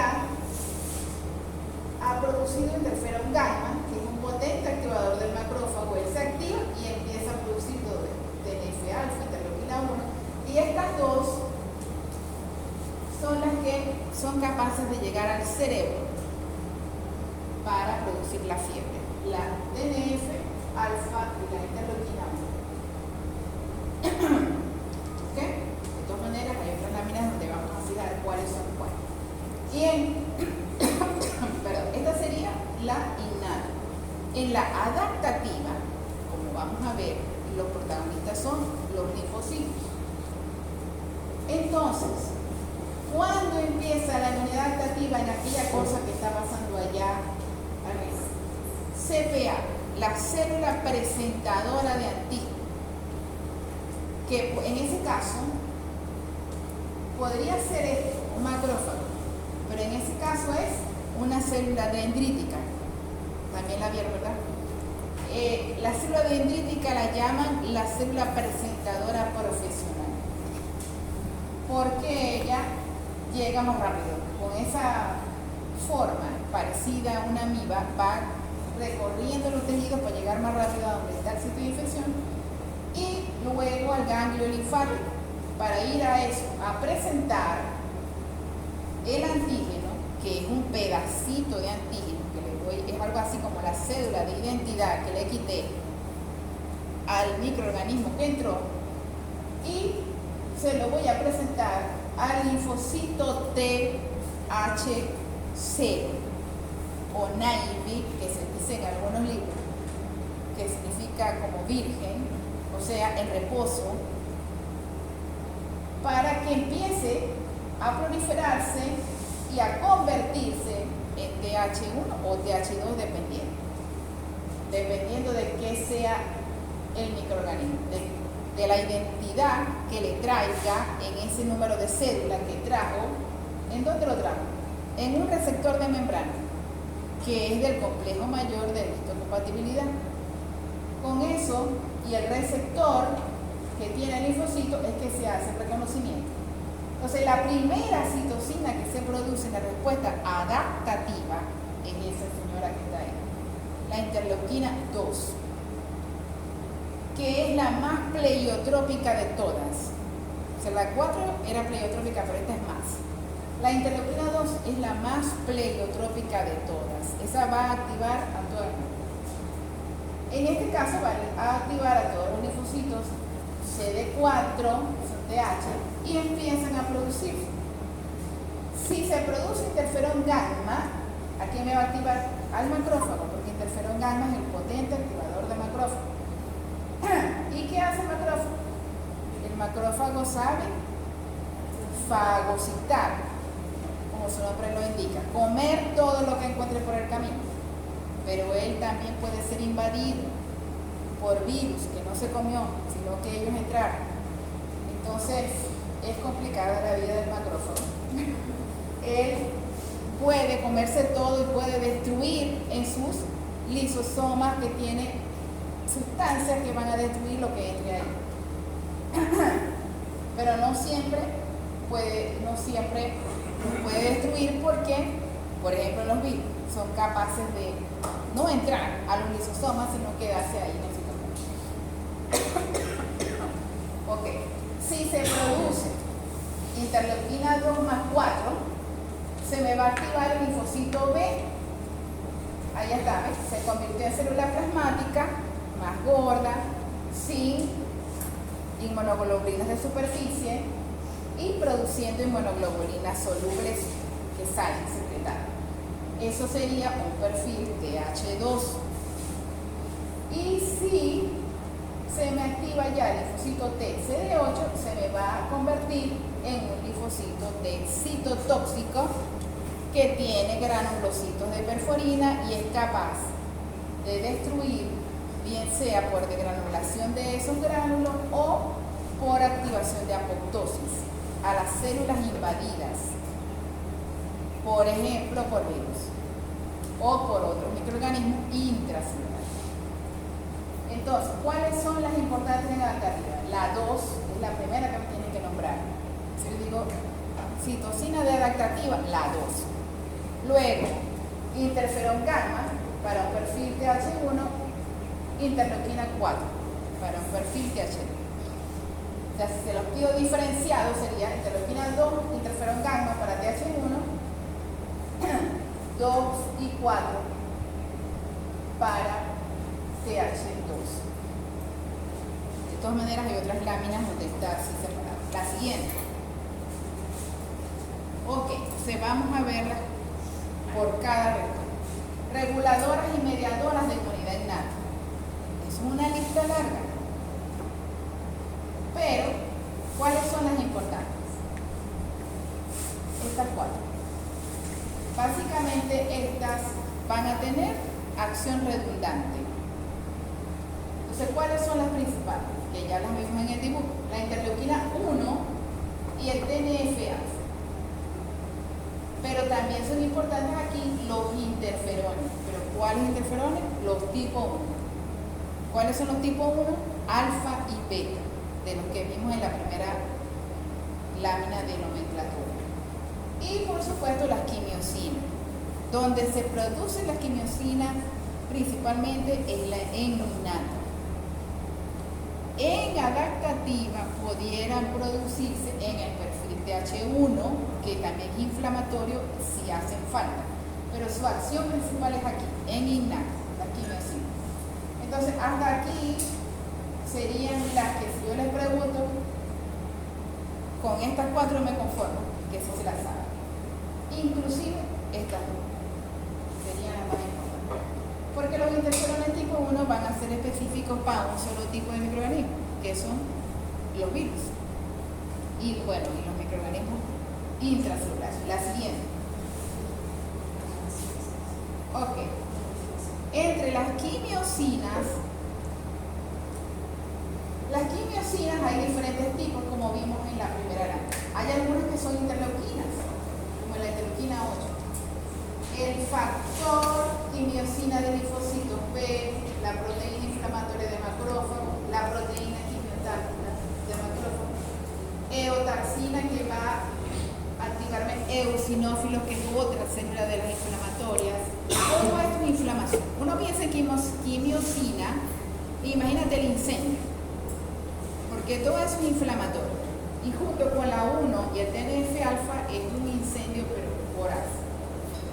ha producido interferón gamma, que es un potente activador del macrófago. Él se activa y empieza a producir todo TNF-alfa, interleuquina 1, y estas dos son las que son capaces de llegar al cerebro para producir la fiebre, la TNF-alfa y la interleuquina 1. ¿Ok? De todas maneras, hay otras láminas donde vamos a fijar cuáles son cuáles. Perdón, esta sería la innata. En la adaptativa, como vamos a ver, los protagonistas son los linfocitos. Entonces, ¿cuándo empieza la inmunidad adaptativa en aquella cosa que está pasando allá arriba? CPA, la célula presentadora de antígeno, que en ese caso podría ser esto, un macrófago, pero en ese caso es una célula dendrítica. También la vieron, ¿verdad? La célula dendrítica la llaman la célula presentadora profesional, porque ella llega más rápido. Con esa forma parecida a una amiba, va recorriendo los tejidos para llegar más rápido a donde está el sitio de infección y luego al ganglio linfático para ir a eso, a presentar el antígeno, que es un pedacito de antígeno que le doy, es algo así como la cédula de identidad que le quité al microorganismo que entró, y se lo voy a presentar al linfocito THC o naive, que se dice en algunos libros, que significa como virgen, o sea, en reposo, para que empiece a proliferarse y a convertirse en TH1 o TH2 dependiendo de qué sea el microorganismo, de la identidad que le traiga en ese número de cédula que trajo. ¿En dónde lo trajo? En un receptor de membrana, que es del complejo mayor de histocompatibilidad. Con eso y el receptor que tiene el linfocito es que se hace el reconocimiento. Entonces, la primera citocina que se produce en la respuesta adaptativa es esa señora que está ahí, la interleuquina 2, que es la más pleiotrópica de todas. O sea, la 4 era pleiotrópica, pero esta es más. La interleuquina 2 es la más pleiotrópica de todas. Esa va a activar a todo el mundo. En este caso va a activar a todos los linfocitos CD4, son TH, y empiezan a producirse. Si se produce interferón gamma, ¿a quién me va a activar? Al macrófago, porque interferón gamma es el potente activador de macrófago. ¿Y qué hace el macrófago? El macrófago sabe fagocitar, como su nombre lo indica, comer todo lo que encuentre por el camino. Pero él también puede ser invadido por virus que no se comió, sino que ellos entraron. Entonces, es complicada la vida del macrófago. Él puede comerse todo y puede destruir en sus lisosomas, que tiene sustancias que van a destruir lo que entre ahí. Pero no siempre puede destruir, porque, por ejemplo, los virus, son capaces de no entrar a los lisosomas, sino quedarse ahí en el citoplasma. Ok, si se produce interleuquina 2 más 4, se me va a activar el linfocito B. Ahí está, ¿ves? Se convirtió en célula plasmática más gorda, sin inmunoglobulinas de superficie y produciendo inmunoglobulinas solubles que salen secretadas. Eso sería un perfil TH2. Y si se me activa ya el linfocito T CD8, se me va a convertir en un linfocito T citotóxico que tiene granulocitos de perforina y es capaz de destruir, bien sea por degranulación de esos gránulos o por activación de apoptosis a las células invadidas, por ejemplo por virus o por otros microorganismos intracelulares. Entonces, ¿cuáles son las importantes en la arriba? La 2 es la primera que me tienen que nombrar. Si yo digo citocina D adaptativa, la 2. Luego, interferón gamma para un perfil TH1, interleuquina 4 para un perfil TH2. O sea, si se los pido diferenciados sería interleuquina 2, interferón gamma para TH1, 2 y 4 para TH2. De todas maneras hay otras láminas donde está así separado. La siguiente. Ok, entonces vamos a verlas por cada región. Reguladoras y mediadoras de inmunidad innata. Es una lista larga. Pero, ¿cuáles son las importantes? Estas 4. Básicamente estas van a tener acción redundante. Entonces, ¿cuáles son las principales? Que ya las vimos en el dibujo. La interleuquina 1 y el TNF-alfa. Pero también son importantes aquí los interferones. ¿Pero cuáles interferones? Los tipo 1. ¿Cuáles son los tipo 1? Alfa y beta, de los que vimos en la primera lámina de nomenclatura. Y por supuesto las quimiosinas. Donde se producen las quimiosinas principalmente en la innata. En adaptativa pudieran producirse en el perfil TH1, que también es inflamatorio si hacen falta, pero su acción principal es aquí, en innata, la quimiosina. Entonces, hasta aquí serían las que si yo les pregunto, con estas 4 me conformo, que eso se las sabe. Inclusive estas 2 serían las más importantes. Porque los interferones tipo 1 van a ser específicos para un solo tipo de microorganismo, que son los virus. Y bueno, y los microorganismos intracelulares. La siguiente. Ok. Entre las quimiosinas hay diferentes tipos, como vimos en la primera lámina. Hay algunas que son interleuquinas, como la interleuquina 8. El factor quimiosina de linfocitos B, la proteína inflamatoria de macrófago, la proteína quimiotáctica de macrófago, eotaxina que va a activarme eosinófilos, que es otra célula de las inflamatorias. Todo esto es inflamación. Uno piensa en quimiosina, imagínate el incendio, porque todo eso es inflamatorio. Y junto con la 1 y el TNF-alfa es un incendio pero voraz.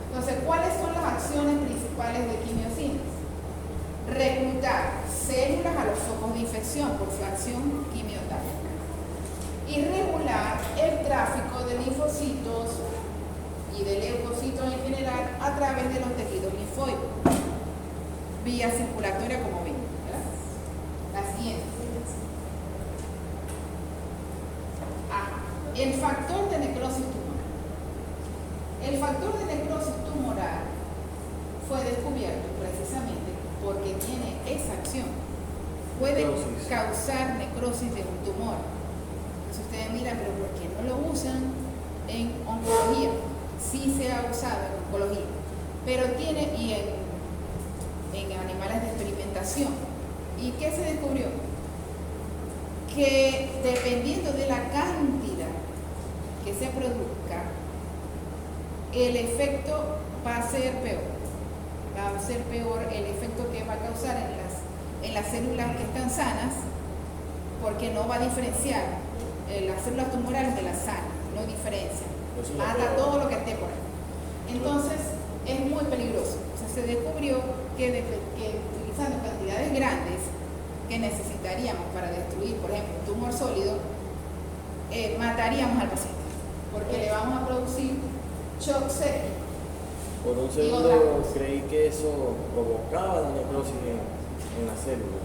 Entonces, ¿cuáles son las acciones principales de quimiosinas? Reclutar células a los focos de infección por su acción quimiotáctica y regular el tráfico de linfocitos y de leucocitos en general a través de los tejidos linfóicos, vía circulatoria, como ven, ¿verdad? La siguiente. El factor de necrosis tumoral. El factor de necrosis tumoral fue descubierto precisamente porque tiene esa acción. Puede causar necrosis de un tumor. Entonces ustedes miran, pero ¿por qué no lo usan en oncología? Sí se ha usado en oncología, pero tiene y en animales de experimentación. ¿Y qué se descubrió? Que dependiendo de la cantidad que se produzca, el efecto va a ser peor. a ser peor el efecto que va a causar en las células que están sanas, porque no va a diferenciar las células tumorales de las sanas, no diferencia, mata todo lo que esté por ahí. Entonces es muy peligroso. O sea, se descubrió que utilizando cantidades grandes que necesitaríamos para destruir, por ejemplo, un tumor sólido, mataríamos al paciente, porque le vamos a producir shock séptico. Por un segundo creí que eso provocaba la necrosis en la célula,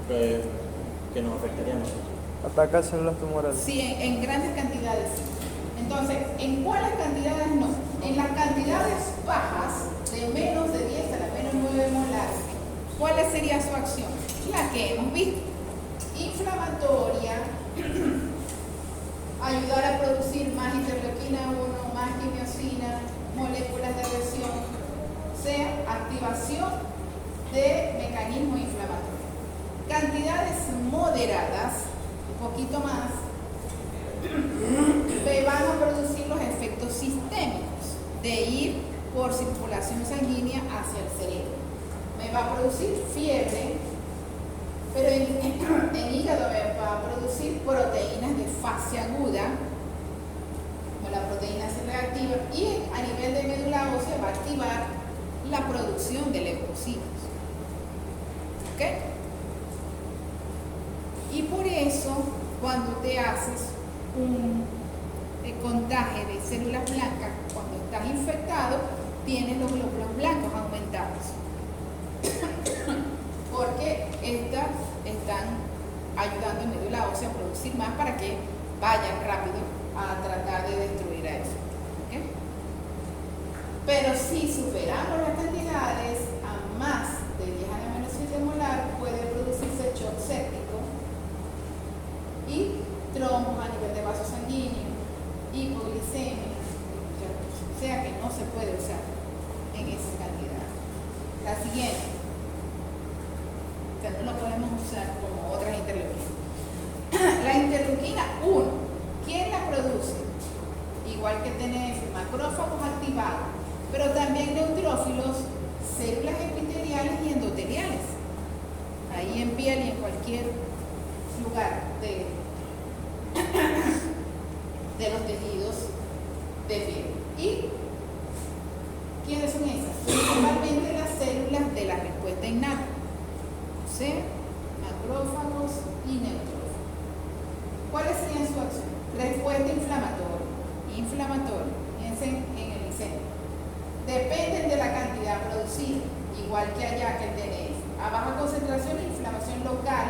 pero que nos afectaría a nosotros. Ataca células tumorales. Sí, en grandes cantidades. Entonces, ¿en cuáles cantidades no? En las cantidades bajas, de menos de 10 a la menos 9 molares, ¿cuál sería su acción? La que hemos visto. Inflamatoria, ayudar a producir más interleuquina 1, más quimiosina, moléculas de adhesión, o sea, activación de mecanismos inflamatorios. Cantidades moderadas, un poquito más, me van a producir los efectos sistémicos de ir por circulación sanguínea hacia el cerebro. Me va a producir fiebre, pero en hígado me va a producir proteínas de fase aguda, como la proteína C reactiva, y a nivel de médula ósea va a activar la producción de leucocitos. ¿Ok? Y por eso, cuando te haces un contagio de células blancas, cuando estás infectado, tienes los glóbulos blancos aumentados. Porque estas están ayudando en médula ósea a producir más para que vayan rápido a tratar de destruir a eso. ¿Okay? Pero si superamos las cantidades a más de 10 a la menos 7 molar, puede producirse shock séptico y trombos a nivel de vaso sanguíneo, hipoglicemia, o sea que no se puede usar en esa cantidad. La siguiente, o sea, no lo podemos usar como otras interleuquinas. La interleuquina 1, ¿quién la produce? Igual que TNF, macrófagos activados, pero también neutrófilos, células epiteliales y endoteliales, ahí en piel y en cualquier lugar de los tejidos de piel. ¿Y quiénes son esas? Principalmente las células de la respuesta innata, o sea, macrófagos y neutrófilos. ¿Cuáles serían su acción? Respuesta inflamatoria, piensen en el incendio. Dependen de la cantidad producida, igual que allá que el DNF. A baja concentración, inflamación local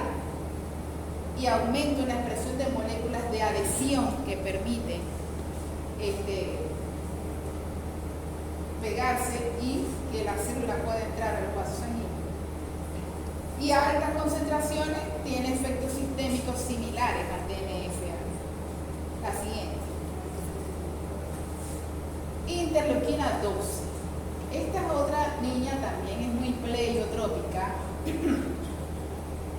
y aumento en la expresión de moléculas de adhesión que permiten pegarse y que la célula pueda entrar a los vasos sanguíneos. Y a altas concentraciones tiene efectos sistémicos similares al DNF. La siguiente. Interleuquina 12. Esta es otra niña, también es muy pleiotrópica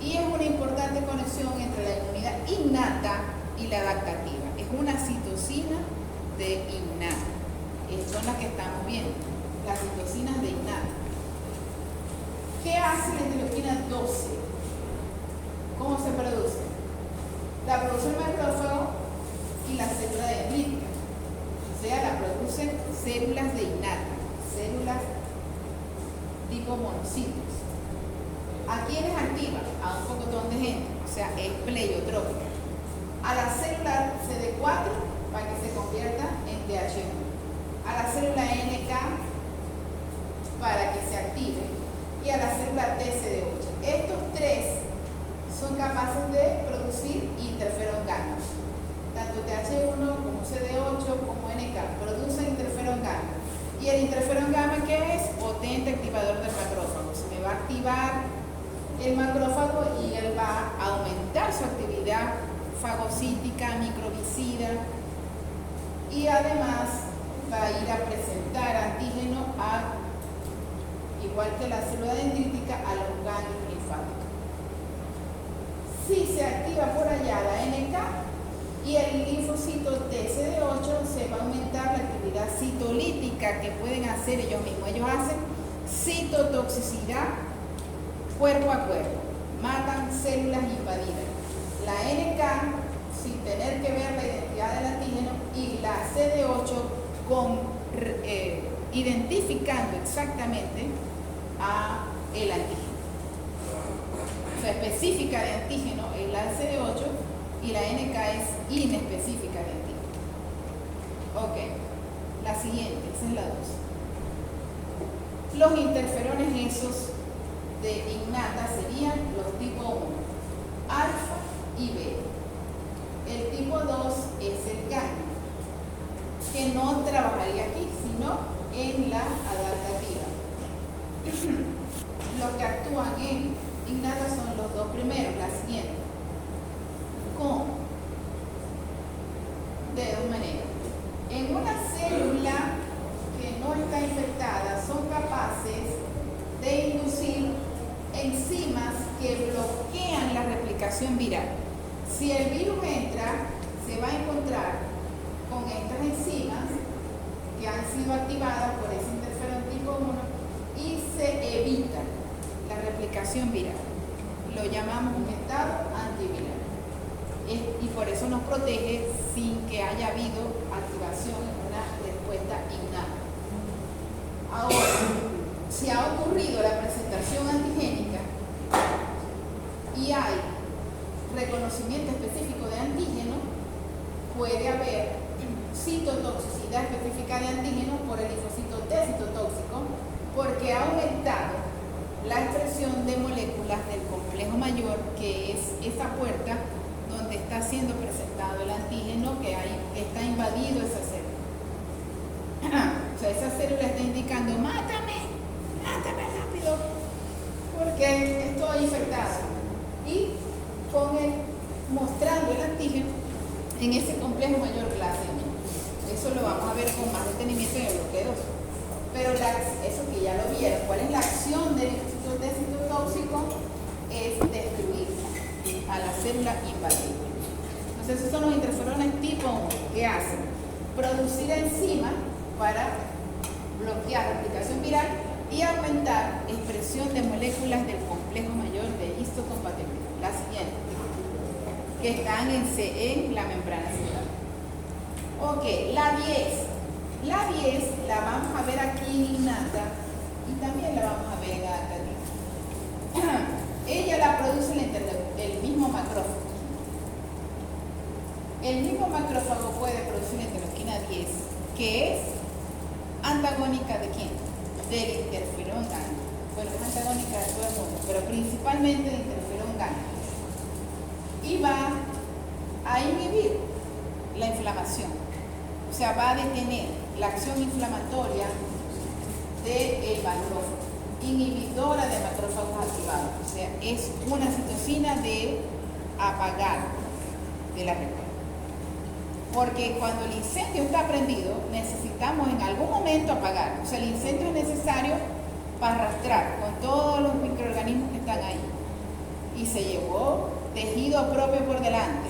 y es una importante conexión entre la inmunidad innata y la adaptativa. Es una citocina de innata. Son las que estamos viendo, las citocinas de innata. ¿Qué hace la interleuquina 12? ¿Cómo se produce? La produce el macrófago y la célula dendrítica. O sea, la producen células de innata, células tipo monocitos. ¿A quiénes activa? A un pocotón de gente, o sea, es pleiotrópica. A la célula CD4 para que se convierta en TH1. A la célula NK para que se active y a la célula TCD8. Estos tres son capaces de producir interferón gamma. Tanto TH1 como CD8 como NK producen interferón gamma. Y el interferón gamma, ¿qué es? Potente activador del macrófago. Se me va a activar el macrófago y él va a aumentar su actividad fagocítica, microbicida y además va a ir a presentar antígeno igual que la célula dendrítica, a los ganglios linfáticos. Si se activa por allá la NK Y el linfocito TCD8 se va a aumentar la actividad citolítica que pueden hacer ellos mismos. Ellos hacen citotoxicidad cuerpo a cuerpo, matan células invadidas. La NK, sin tener que ver la identidad del antígeno, y la CD8 identificando exactamente a el antígeno. O sea, específica de antígeno es la CD8 y la NK es inespecífica de antígeno. Ok, la siguiente, esa es la 2. Los interferones esos de innata serían los tipo 1, alfa y beta. El tipo 2 es el gamma, que no trabajaría aquí, sino en la adaptativa. Los que actúan en innata son los dos primeros, la siguiente. ¿Cómo? De dos maneras. En una célula que no está infectada, son capaces de inducir enzimas que bloquean la replicación viral. Si el virus entra, se va a encontrar con estas enzimas que han sido activadas por ese interferón tipo 1 y se evita la replicación viral. Lo llamamos un estado antiviral. Y por eso nos protege sin que haya habido activación en una respuesta innata. Ahora, si ha ocurrido la presentación antigénica y hay reconocimiento específico de antígeno, puede haber citotoxicidad específica de antígeno por el linfocito T citotóxico, porque ha aumentado la expresión de moléculas del complejo mayor, que es esa puerta donde está siendo presentado el antígeno, que está invadido esa célula. O sea, esa célula está indicando, mátame rápido, porque estoy infectado. Y mostrando el antígeno en ese complejo mayor clase 1. Eso lo vamos a ver con más detenimiento en el bloque 2. Pero eso que ya lo vieron, ¿cuál es la acción del linfocito citotóxico? Es destruir a la célula invadida. Entonces, esos son los interferones tipo 1 que hacen producir enzimas para bloquear la replicación viral y aumentar expresión de moléculas del complejo mayor de histocompatibilidad. La siguiente, que están en la membrana celular. Ok, la 10. La 10 la vamos a ver aquí en innata y también la vamos a ver en adaptativa. Ella la produce el mismo macrófago. El mismo macrófago puede producir la interleuquina 10, que es antagónica ¿de quién? Del interferón gamma. Bueno, es antagónica de todo el mundo, pero principalmente del interferón gamma. Y va a inhibir la inflamación. O sea, va a detener la acción inflamatoria del macrófago, inhibidora de macrófagos activados. O sea, es una citocina de apagar de la respuesta. Porque cuando el incendio está prendido, necesitamos en algún momento apagar. O sea, el incendio es necesario para arrastrar con todos los microorganismos que están ahí. Y se llevó tejido propio por delante.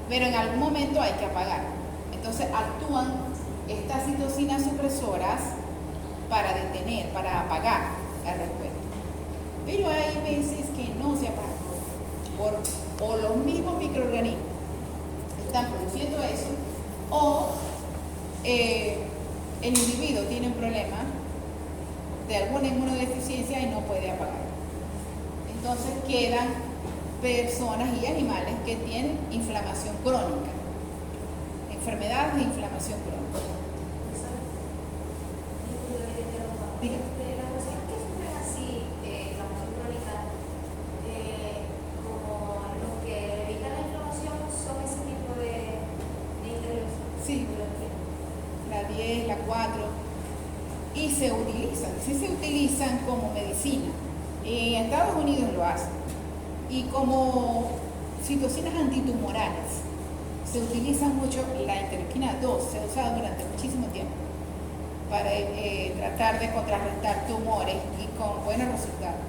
Pero en algún momento hay que apagar. Entonces actúan estas citocinas supresoras para detener, para apagar la respuesta. Pero hay veces que no se apaga o los mismos microorganismos están produciendo eso, o el individuo tiene un problema de alguna inmunodeficiencia y no puede apagar. Entonces quedan personas y animales que tienen inflamación crónica, enfermedades de inflamación crónica. Dígame. La cuestión que sufren así, inflamación crónica, como los que evitan la inflamación, son ese tipo de intervención. Sí, la 10, la 4, y se utilizan como medicina. En Estados Unidos lo hacen, y como citocinas antitumorales. Se utiliza mucho la interleuquina 2, se ha usado durante muchísimo tiempo para tratar de contrarrestar tumores y con buenos resultados.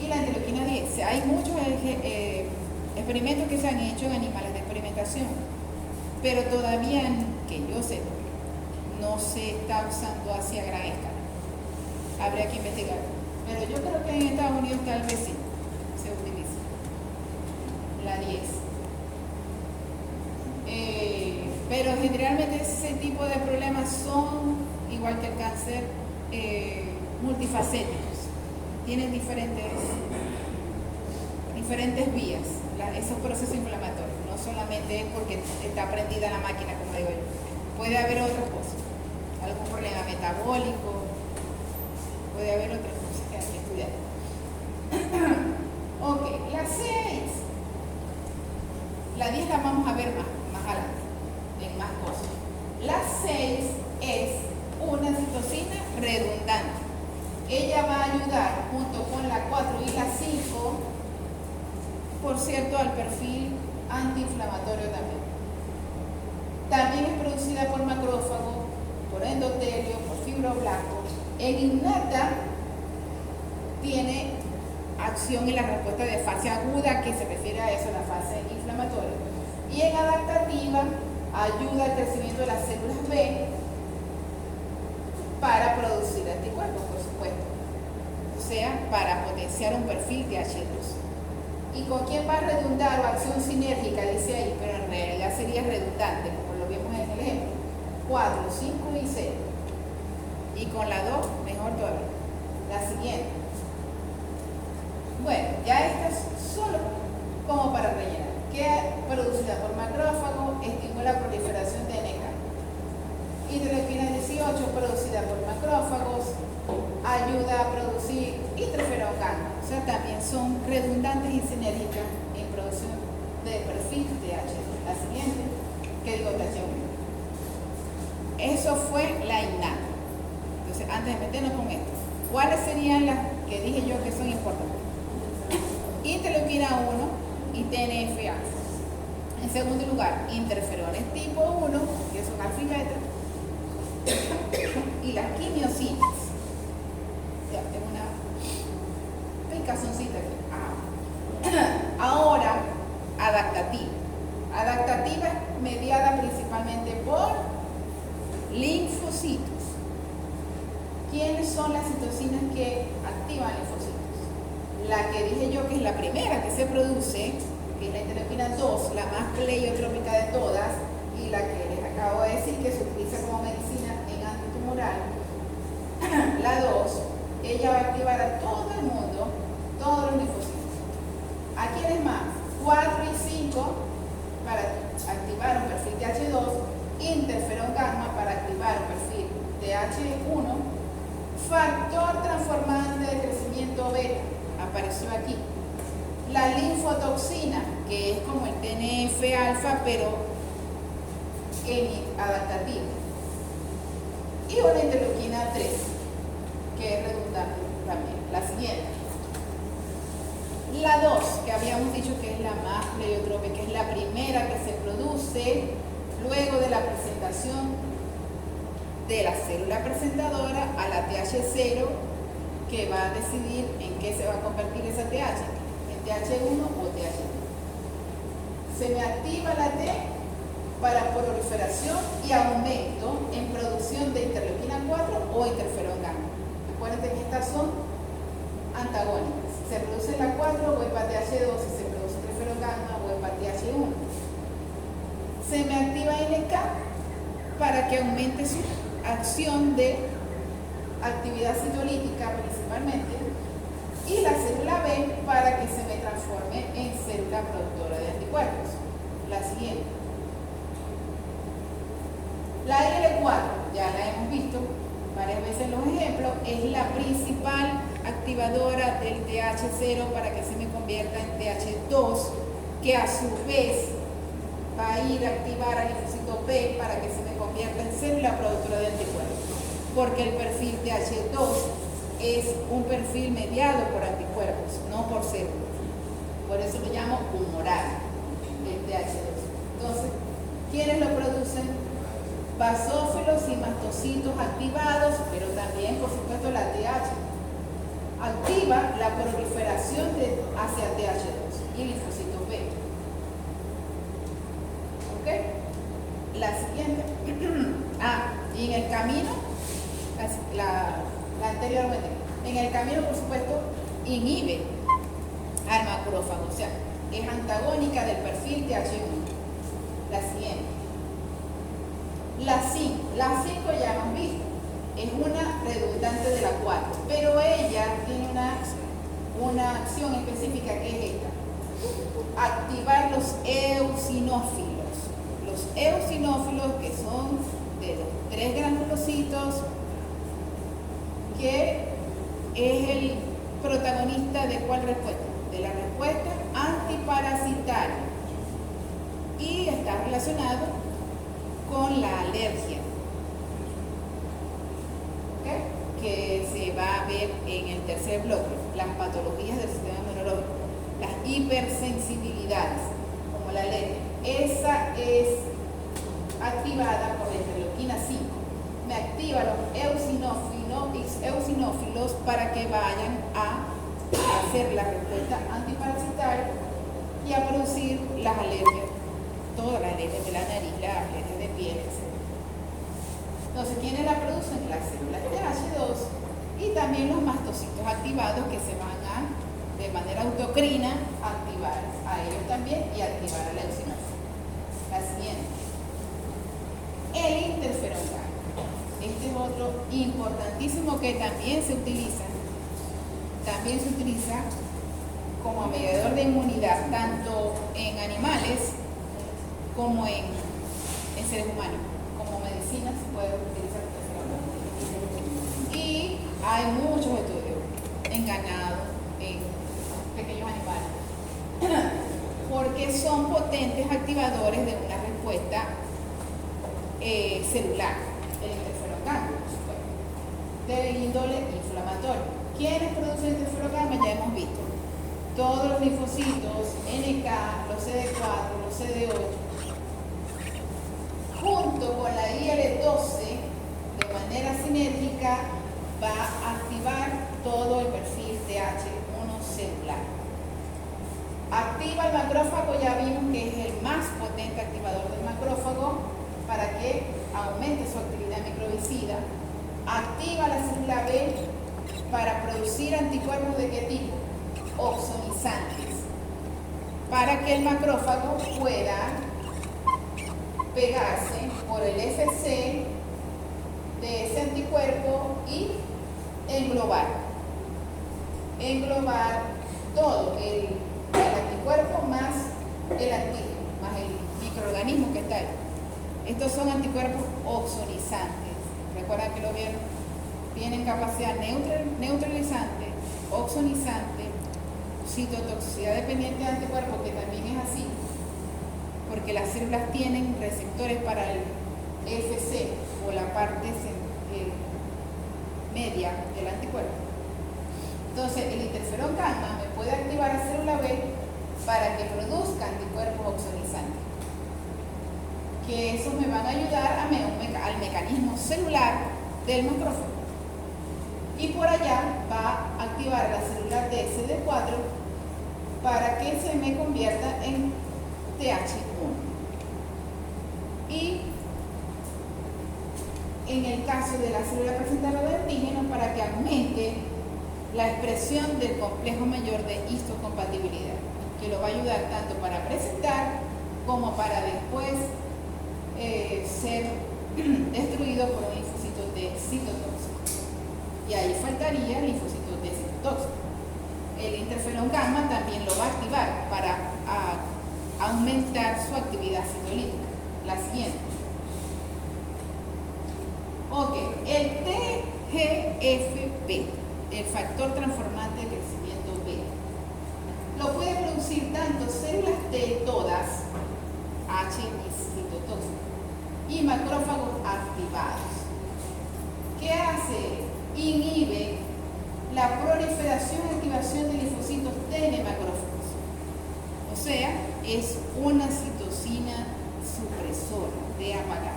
Y la interleuquina 10, hay muchos experimentos que se han hecho en animales de experimentación, pero todavía, que yo sé, no se está usando hacia gran escala. Habría que investigar. Pero yo creo que en Estados Unidos tal vez sí se utiliza. La 10. Pero generalmente ese tipo de problemas son, igual que el cáncer, multifacéticos. Tienen diferentes vías, esos procesos inflamatorios. No solamente es porque está prendida la máquina, como digo yo. Puede haber otras cosas. Algún problema metabólico. Puede haber otras cosas que hay que estudiar. Ok, la 6. La 10 la vamos a ver más adelante, en más cosas. La 6 es una citocina redundante. Ella va a ayudar junto con la 4 y la 5, por cierto, al perfil antiinflamatorio también. También es producida por macrófago, por endotelio, por fibroblastos. En innata tiene acción en la respuesta de fase aguda, que se refiere a eso, la fase inflamatoria. Y en adaptativa ayuda al crecimiento de las células B para producir anticuerpos, por supuesto. O sea, para potenciar un perfil TH2. ¿Y con quién va a redundar o acción sinérgica? Dice ahí, pero en realidad sería redundante, como lo vimos en el ejemplo. 4, 5 y 6. Y con la 2, mejor todavía. La siguiente. Bueno, ya esta es solo como para rellenar. Que producida por macrófago, estimula la proliferación de NK. Interleuquina 18, producida por macrófagos, ayuda a producir interferón gamma. O sea, también son redundantes y sinérgicas en producción de perfil TH2. La siguiente, que digo TH1. Eso fue la innata. Entonces, antes de meternos con esto, ¿cuáles serían las que dije yo que son importantes? Interleuquina 1 y TNF-alfa. En segundo lugar, interferones tipo 1, que son alfa y beta, y las quimiosinas. Ya tengo una picazoncita aquí. Ahora, adaptativa. Adaptativa es mediada principalmente por linfocitos. ¿Quiénes son las citocinas que activan linfocitos? La que dije yo que es la primera que se produce, que es la interleuquina 2, la más pleiotrópica de todas, y la que les acabo de decir que se utiliza como medicina en antitumoral. La 2, ella va a activar a todo el mundo, todos los linfocitos. ¿A quiénes más? 4 y 5 para activar un perfil TH2, interferón gamma para activar un perfil TH1, factor transformante de crecimiento beta, apareció aquí. La linfotoxina, que es como el TNF-alfa, pero adaptativa. Y una interleuquina 3, que es redundante también. La siguiente. La 2, que habíamos dicho que es la más pleiotrópica, que es la primera que se produce luego de la presentación de la célula presentadora a la TH0, que va a decidir en qué se va a convertir esa TH, en TH1 o TH2. Se me activa la T para proliferación y aumento en producción de interleuquina 4 o interferón gamma. Recuerden que estas son antagónicas. Se produce la 4, voy para TH2, si se produce interferón gamma, voy para TH1. Se me activa NK para que aumente su acción de actividad citolítica principalmente, y la célula B para que se me transforme en célula productora de anticuerpos. La siguiente. La IL4, ya la hemos visto varias veces en los ejemplos, es la principal activadora del TH0 para que se me convierta en TH2, que a su vez va a ir a activar al linfocito B para que se me convierta en célula productora de anticuerpos, porque el perfil TH2 es un perfil mediado por anticuerpos, no por células. Por eso lo llamo humoral, el TH2. Entonces, ¿quiénes lo producen? Basófilos y mastocitos activados, pero también, por supuesto, la TH. Activa la proliferación hacia TH2 y linfocitos B. La siguiente. Y en el camino, la anteriormente, en el camino, por supuesto, inhibe al macrófago, o sea, es antagónica del perfil TH1. La siguiente. La 5 ya hemos visto, es una redundante de la 4, pero ella tiene una acción específica que es esta: activar los eosinófilos. Los eosinófilos, que son de los 3 granulocitos, que es el protagonista de ¿cuál respuesta? De la respuesta antiparasitaria, y está relacionado con la alergia, ¿ok? Que se va a ver en el tercer bloque, las patologías del sistema inmunológico, las hipersensibilidades, como la alergia. Esa es activada por la interleuquina 5. Me activa los eosinófilos para que vayan a hacer la respuesta antiparasitaria y a producir las alergias, todas las alergias de la nariz, las alergias de piel, etc. Entonces, ¿quiénes la producen? Las células TH2 y también los mastocitos activados, que se van a, de manera autocrina, activar a ellos también y activar a la eosinófilo. La siguiente. El interferón gamma. Este es otro importantísimo que también se utiliza como mediador de inmunidad, tanto en animales como en seres humanos. Como medicina se puede utilizar interferón gamma. Y hay muchos estudios en ganado, en pequeños animales, porque son potentes activadores de una respuesta celular, el interferón gamma, por supuesto, de índole inflamatorio. ¿Quiénes producen interferón gamma? Ya hemos visto. Todos los linfocitos, NK, los CD4, los CD8, junto con la IL-12, de manera sinérgica, va a activar todo el perfil TH1 celular. Activa el macrófago, ya vimos que es el más potente activador del macrófago para que aumente su actividad microbicida. Activa la célula B para producir anticuerpos ¿de qué tipo? Opsonizantes, para que el macrófago pueda pegarse por el FC de ese anticuerpo y englobar todo el anticuerpo más el antígeno, más el microorganismo que está ahí. Estos son anticuerpos opsonizantes. ¿Recuerdan que lo vieron? Tienen capacidad neutralizante, opsonizante, citotoxicidad dependiente de anticuerpos, que también es así, porque las células tienen receptores para el FC o la parte media del anticuerpo. Entonces, el interferón gamma me puede activar a célula B para que produzca anticuerpos opsonizantes, que esos me van a ayudar al mecanismo celular del macrófago. Y por allá va a activar la célula T CD4 para que se me convierta en TH1. Y en el caso de la célula presentadora de antígenos, para que aumente la expresión del complejo mayor de histocompatibilidad, que lo va a ayudar tanto para presentar como para después ser destruido por un linfocito T citotóxico. Y ahí faltaría el linfocito T citotóxico. El interferón gamma también lo va a activar para aumentar su actividad citolítica. La siguiente. Ok, el TGFB, el factor transformante de crecimiento B, lo puede producir tanto células T todas, H y citotóxico, y macrófagos activados. ¿Qué hace? Inhibe la proliferación y activación de linfocitos T en macrófagos. O sea, es una citocina supresora de apagar.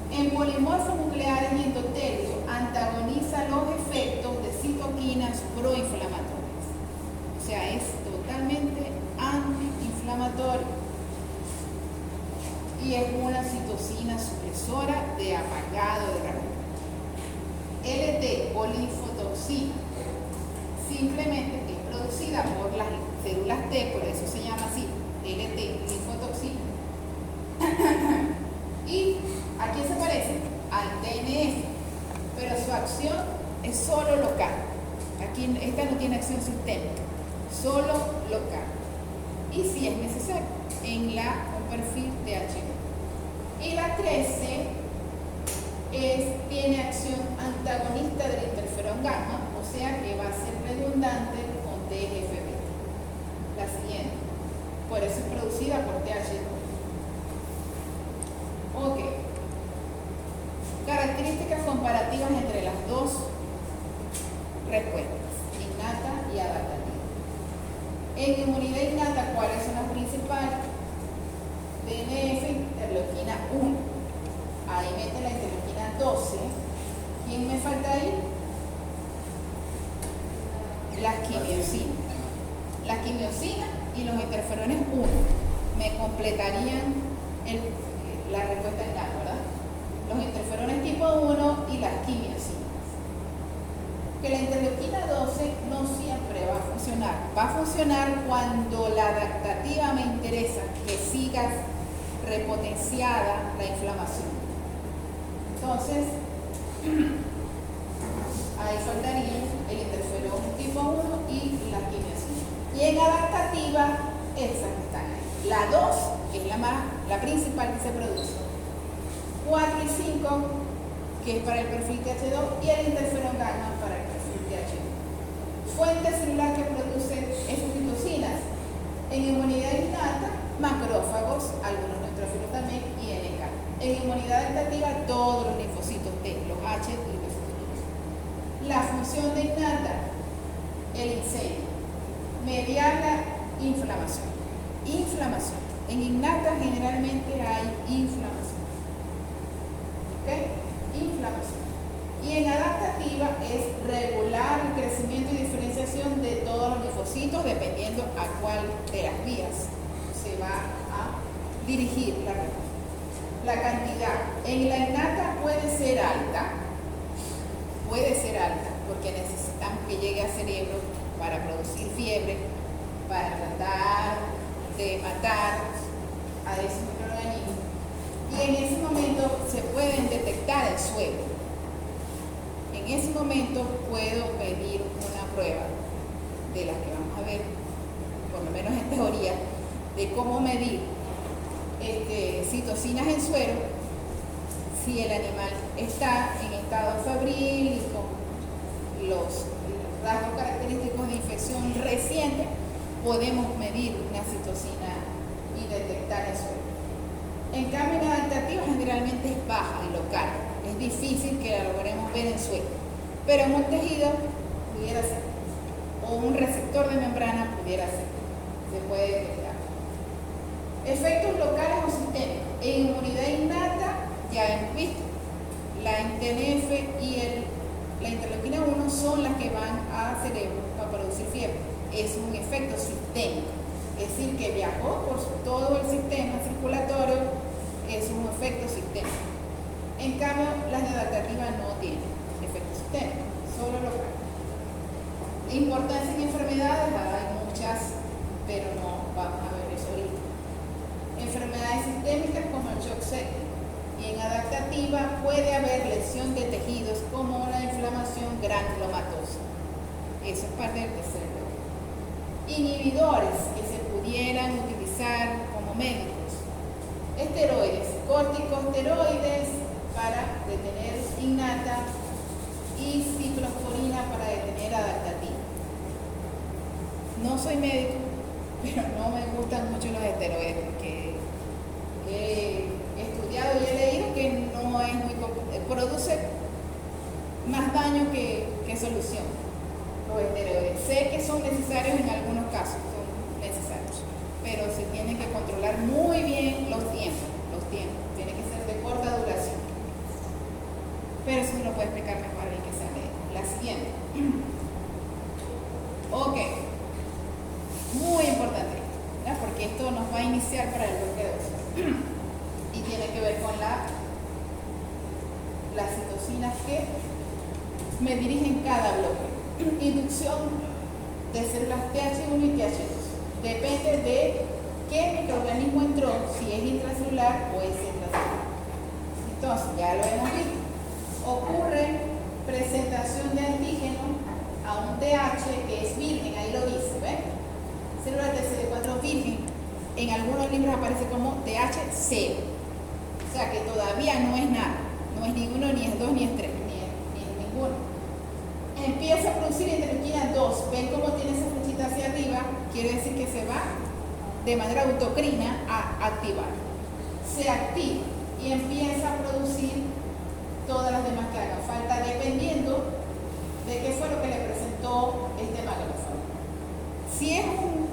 En polimorfos nucleares y endotelios antagoniza los efectos de citoquinas proinflamatorias. O sea, es totalmente antiinflamatorio. Y es una citocina o linfotoxina. Simplemente es producida por las células T, por eso se llama así, LT, linfotoxina. ¿Y a quién se parece? Al TNF, pero su acción es solo local. Aquí esta no tiene acción sistémica, solo local. Y si es necesario, en un perfil de H1. Y la 13 tiene acción antagonista del interferón gamma, o sea que va a ser redundante con TGF-beta. La siguiente, por eso es producida por TH2. Ok. Características comparativas entre las dos respuestas, innata y adaptativa. En inmunidad innata, ¿cuáles son las principales? TNF, interleuquina 1. Ahí mete la interleuquina 12. ¿Quién me falta ahí? Las quimiosinas. Las quimiosinas y los interferones 1 me completarían la respuesta innata, ¿verdad? Los interferones tipo 1 y las quimiosinas. Que la interleuquina 12 no siempre va a funcionar. Va a funcionar cuando la adaptativa me interesa que siga repotenciada la inflamación. Entonces, ahí faltaría el interferón tipo 1 y la quimiosina. Y en adaptativa, esas que están ahí. La 2, que es la principal que se produce. 4 y 5, que es para el perfil TH2, y el interferón gamma para el perfil TH1. Fuente celular que produce citocinas. En inmunidad innata, macrófagos, algunos neutrófilos también, y NK. En inmunidad adaptativa, todos los linfocitos T, los H y los linfocitos. La función de innata, el incendio. Mediar la inflamación. Inflamación. En innata generalmente hay inflamación. ¿Ok? Inflamación. Y en adaptativa es regular el crecimiento y diferenciación de todos los linfocitos dependiendo a cuál de las vías se va a dirigir la respuesta. La cantidad en la innata puede ser alta, porque necesitamos que llegue al cerebro para producir fiebre, para tratar de matar a esos microorganismos. Y en ese momento se pueden detectar el suelo. En ese momento puedo pedir una prueba de las que vamos a ver, por lo menos en teoría, de cómo medir citocinas en suero si el animal está en estado febril y con los rasgos característicos de infección reciente, podemos medir una citocina y detectar el suero. En cambio, en adaptativa generalmente es baja y local. Es difícil que la logremos ver en suero, pero en un tejido pudiera ser, o un receptor de membrana pudiera ser, se puede detectar. Efectos locales o sistémicos. En inmunidad innata ya hemos visto, la TNF y la interleuquina 1 son las que van al cerebro para producir fiebre. Es un efecto sistémico, es decir, que viajó por todo el sistema circulatorio, es un efecto sistémico. En cambio, las de adaptativa no tienen efecto sistémico, solo local. Importancia en enfermedades, hay muchas, pero no vamos a ver eso ahorita. Enfermedades sistémicas como el shock séptico. Y en adaptativa puede haber lesión de tejidos como la inflamación granulomatosa. Eso es parte del tercer bloque. Inhibidores que se pudieran utilizar como médicos. Esteroides, corticosteroides para detener innata y ciclosporina para detener adaptativa. No soy médico, pero no me gustan mucho los esteroides porque he estudiado y he leído que no es muy produce más daño que solución los esteroides. Sé que son necesarios en algunos casos, son necesarios, pero se tienen que controlar muy bien los tiempos, tiene que ser de corta duración. Pero eso me lo puede explicar mejor alguien que sea médico. La siguiente. Ok. Muy importante, ¿verdad? Porque esto nos va a iniciar para el bloque 2. Y tiene que ver con las citocinas que me dirigen cada bloque. Inducción de células TH1 y TH2. Depende de qué microorganismo entró, si es intracelular o es extracelular. Entonces, ya lo hemos visto. Ocurre presentación de antígeno a un TH que es virgen, ahí lo dice, ¿ven? Célula de CD4 virgen, en algunos libros aparece como TH0. O sea que todavía no es nada, no es ni 1, ni es 2, ni es 3, ni es ninguno. Empieza a producir interleuquina 2, ven cómo tiene esa flechita hacia arriba, quiere decir que se va de manera autocrina a activar. Se activa y empieza a producir todas las demás que hagan falta, dependiendo de qué fue lo que le presentó este macrófago. Si es un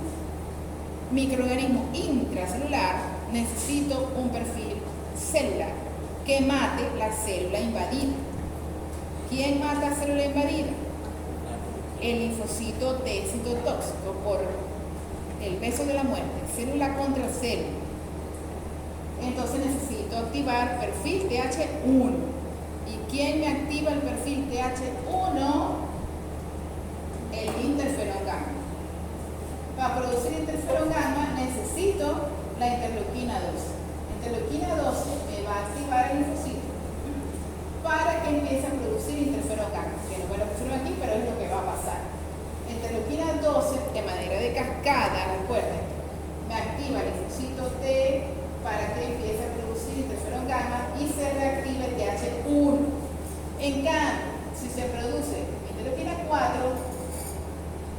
microorganismo intracelular, necesito un perfil celular que mate la célula invadida. ¿Quién mata célula invadida? El linfocito T citotóxico por el beso de la muerte, célula contra célula. Entonces necesito activar perfil TH1. ¿Y quién me activa el perfil TH1? El interferón gamma. Para producir interferón gamma necesito la interleuquina 12. Interleuquina 12 me va a activar el linfocito para que empiece a producir interferón gamma, que no me lo pusieron aquí, pero es lo que va a pasar. Interleuquina 12, de manera de cascada, recuerden, me activa el linfocito T para que empiece a producir interferón gamma y se reactive el TH1. En cambio, si se produce interleuquina 4,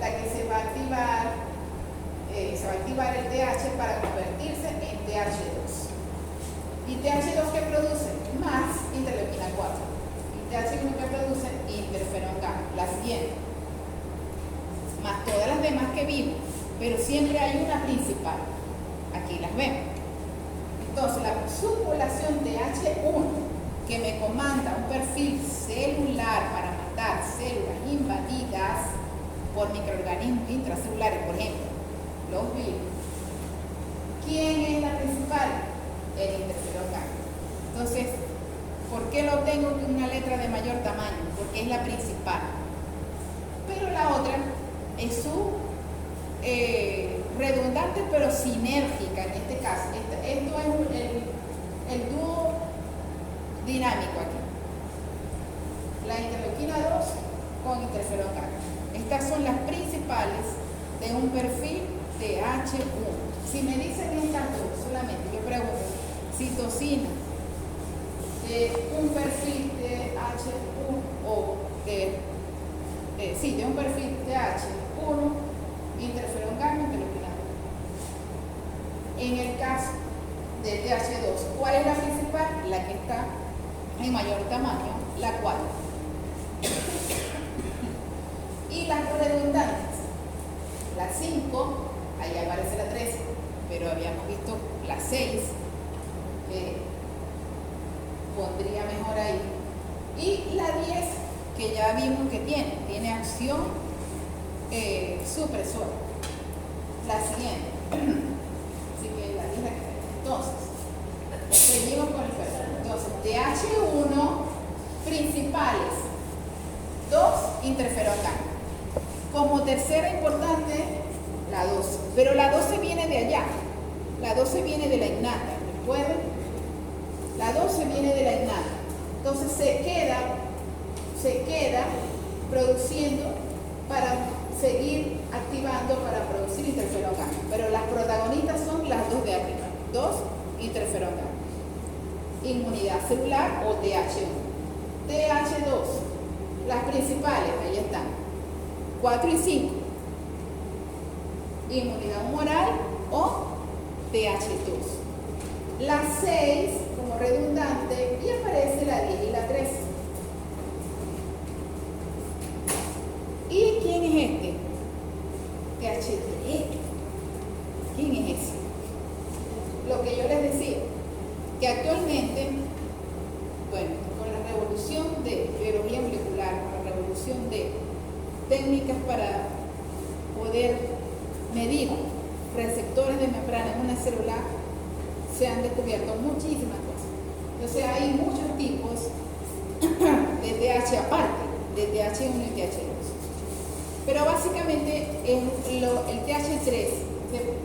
la que se va a activar el TH para convertirse en TH2. ¿Y TH2 qué produce? Más interleuquina 4. Y TH1 que produce interferón gamma, la siguiente. Más todas las demás que vimos, pero siempre hay una principal. Aquí las vemos. Entonces, la subpoblación TH1 que me comanda un perfil celular para matar células invadidas por microorganismos intracelulares, por ejemplo, los virus. ¿Quién es la principal? El interferón gamma. Entonces, ¿por qué lo tengo con una letra de mayor tamaño? Porque es la principal. Pero la otra es su redundante pero sinérgica en este caso. Esto es el dúo dinámico aquí. La interleuquina 2 con interferón gamma. Estas son las principales de un perfil TH1. Si me dicen estas dos solamente, yo pregunto, citocina de un perfil TH1 o de un perfil TH1, interferón gamma, interleuquina 2. En el caso de TH2, ¿cuál es la principal? La que está en mayor tamaño, la 4. Y las redundantes, la 5, ahí aparece la 13, pero habíamos visto la 6, pondría mejor ahí. Y la 10, que ya vimos que tiene acción supresora. La siguiente. Así que la 10. Entonces, seguimos con el perfil. Entonces, TH1, principales, 2, interferón gamma. Como tercera importante, la 12. Pero la 12 viene de allá. La 12 viene de la innata. ¿Recuerden? La 12 viene de la innata. Entonces se queda produciendo para seguir activando para producir interferón gamma. Pero las protagonistas son las dos de arriba. 2, interferón gamma. Inmunidad celular o TH1. TH2. Las principales, ahí están. 4 y 5. Inmunidad humoral o TH2. La 6 como redundante y aparece la 10 y la 13. ¿Y quién es este? TH3. ¿Quién es ese? Lo que yo les decía, que actualmente, bueno, con la revolución de biología molecular, con la revolución de técnicas para poder medir receptores de membrana en una célula, se han descubierto muchísimas cosas. Entonces hay muchos tipos de TH aparte. de TH1 y TH2. Pero básicamente el TH3,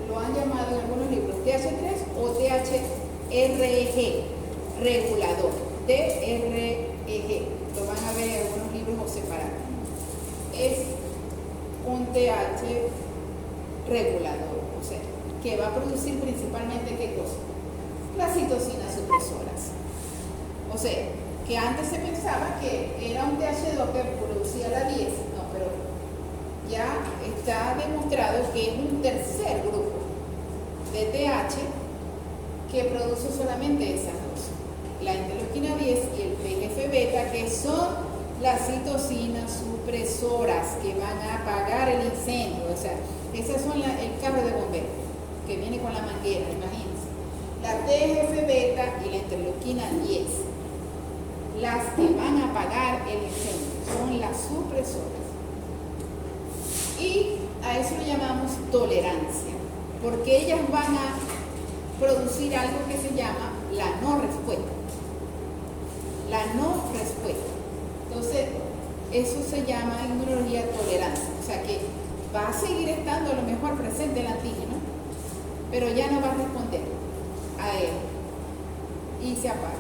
lo han llamado en algunos libros TH3 o THRG, regulador, TREG, lo van a ver en algunos libros o separados. Es un TH regulador, o sea, que va a producir principalmente ¿qué cosa? Las citocinas supresoras. O sea, que antes se pensaba que era un TH2 que producía la 10, no, pero ya está demostrado que es un tercer grupo de TH que produce solamente esas dos, la interleuquina 10 y el TGF-beta, que son las citocinas supresoras que van a apagar el incendio. O sea, esas son el carro de bombero que viene con la manguera, imagínense. La TGF-beta y la interleuquina 10, las que van a apagar el incendio, son las supresoras. Y a eso lo llamamos tolerancia, porque ellas van a producir algo que se llama la no respuesta. La no respuesta. Entonces, eso se llama en inmunología tolerancia. O sea que va a seguir estando a lo mejor presente el antígeno, pero ya no va a responder a él y se apaga.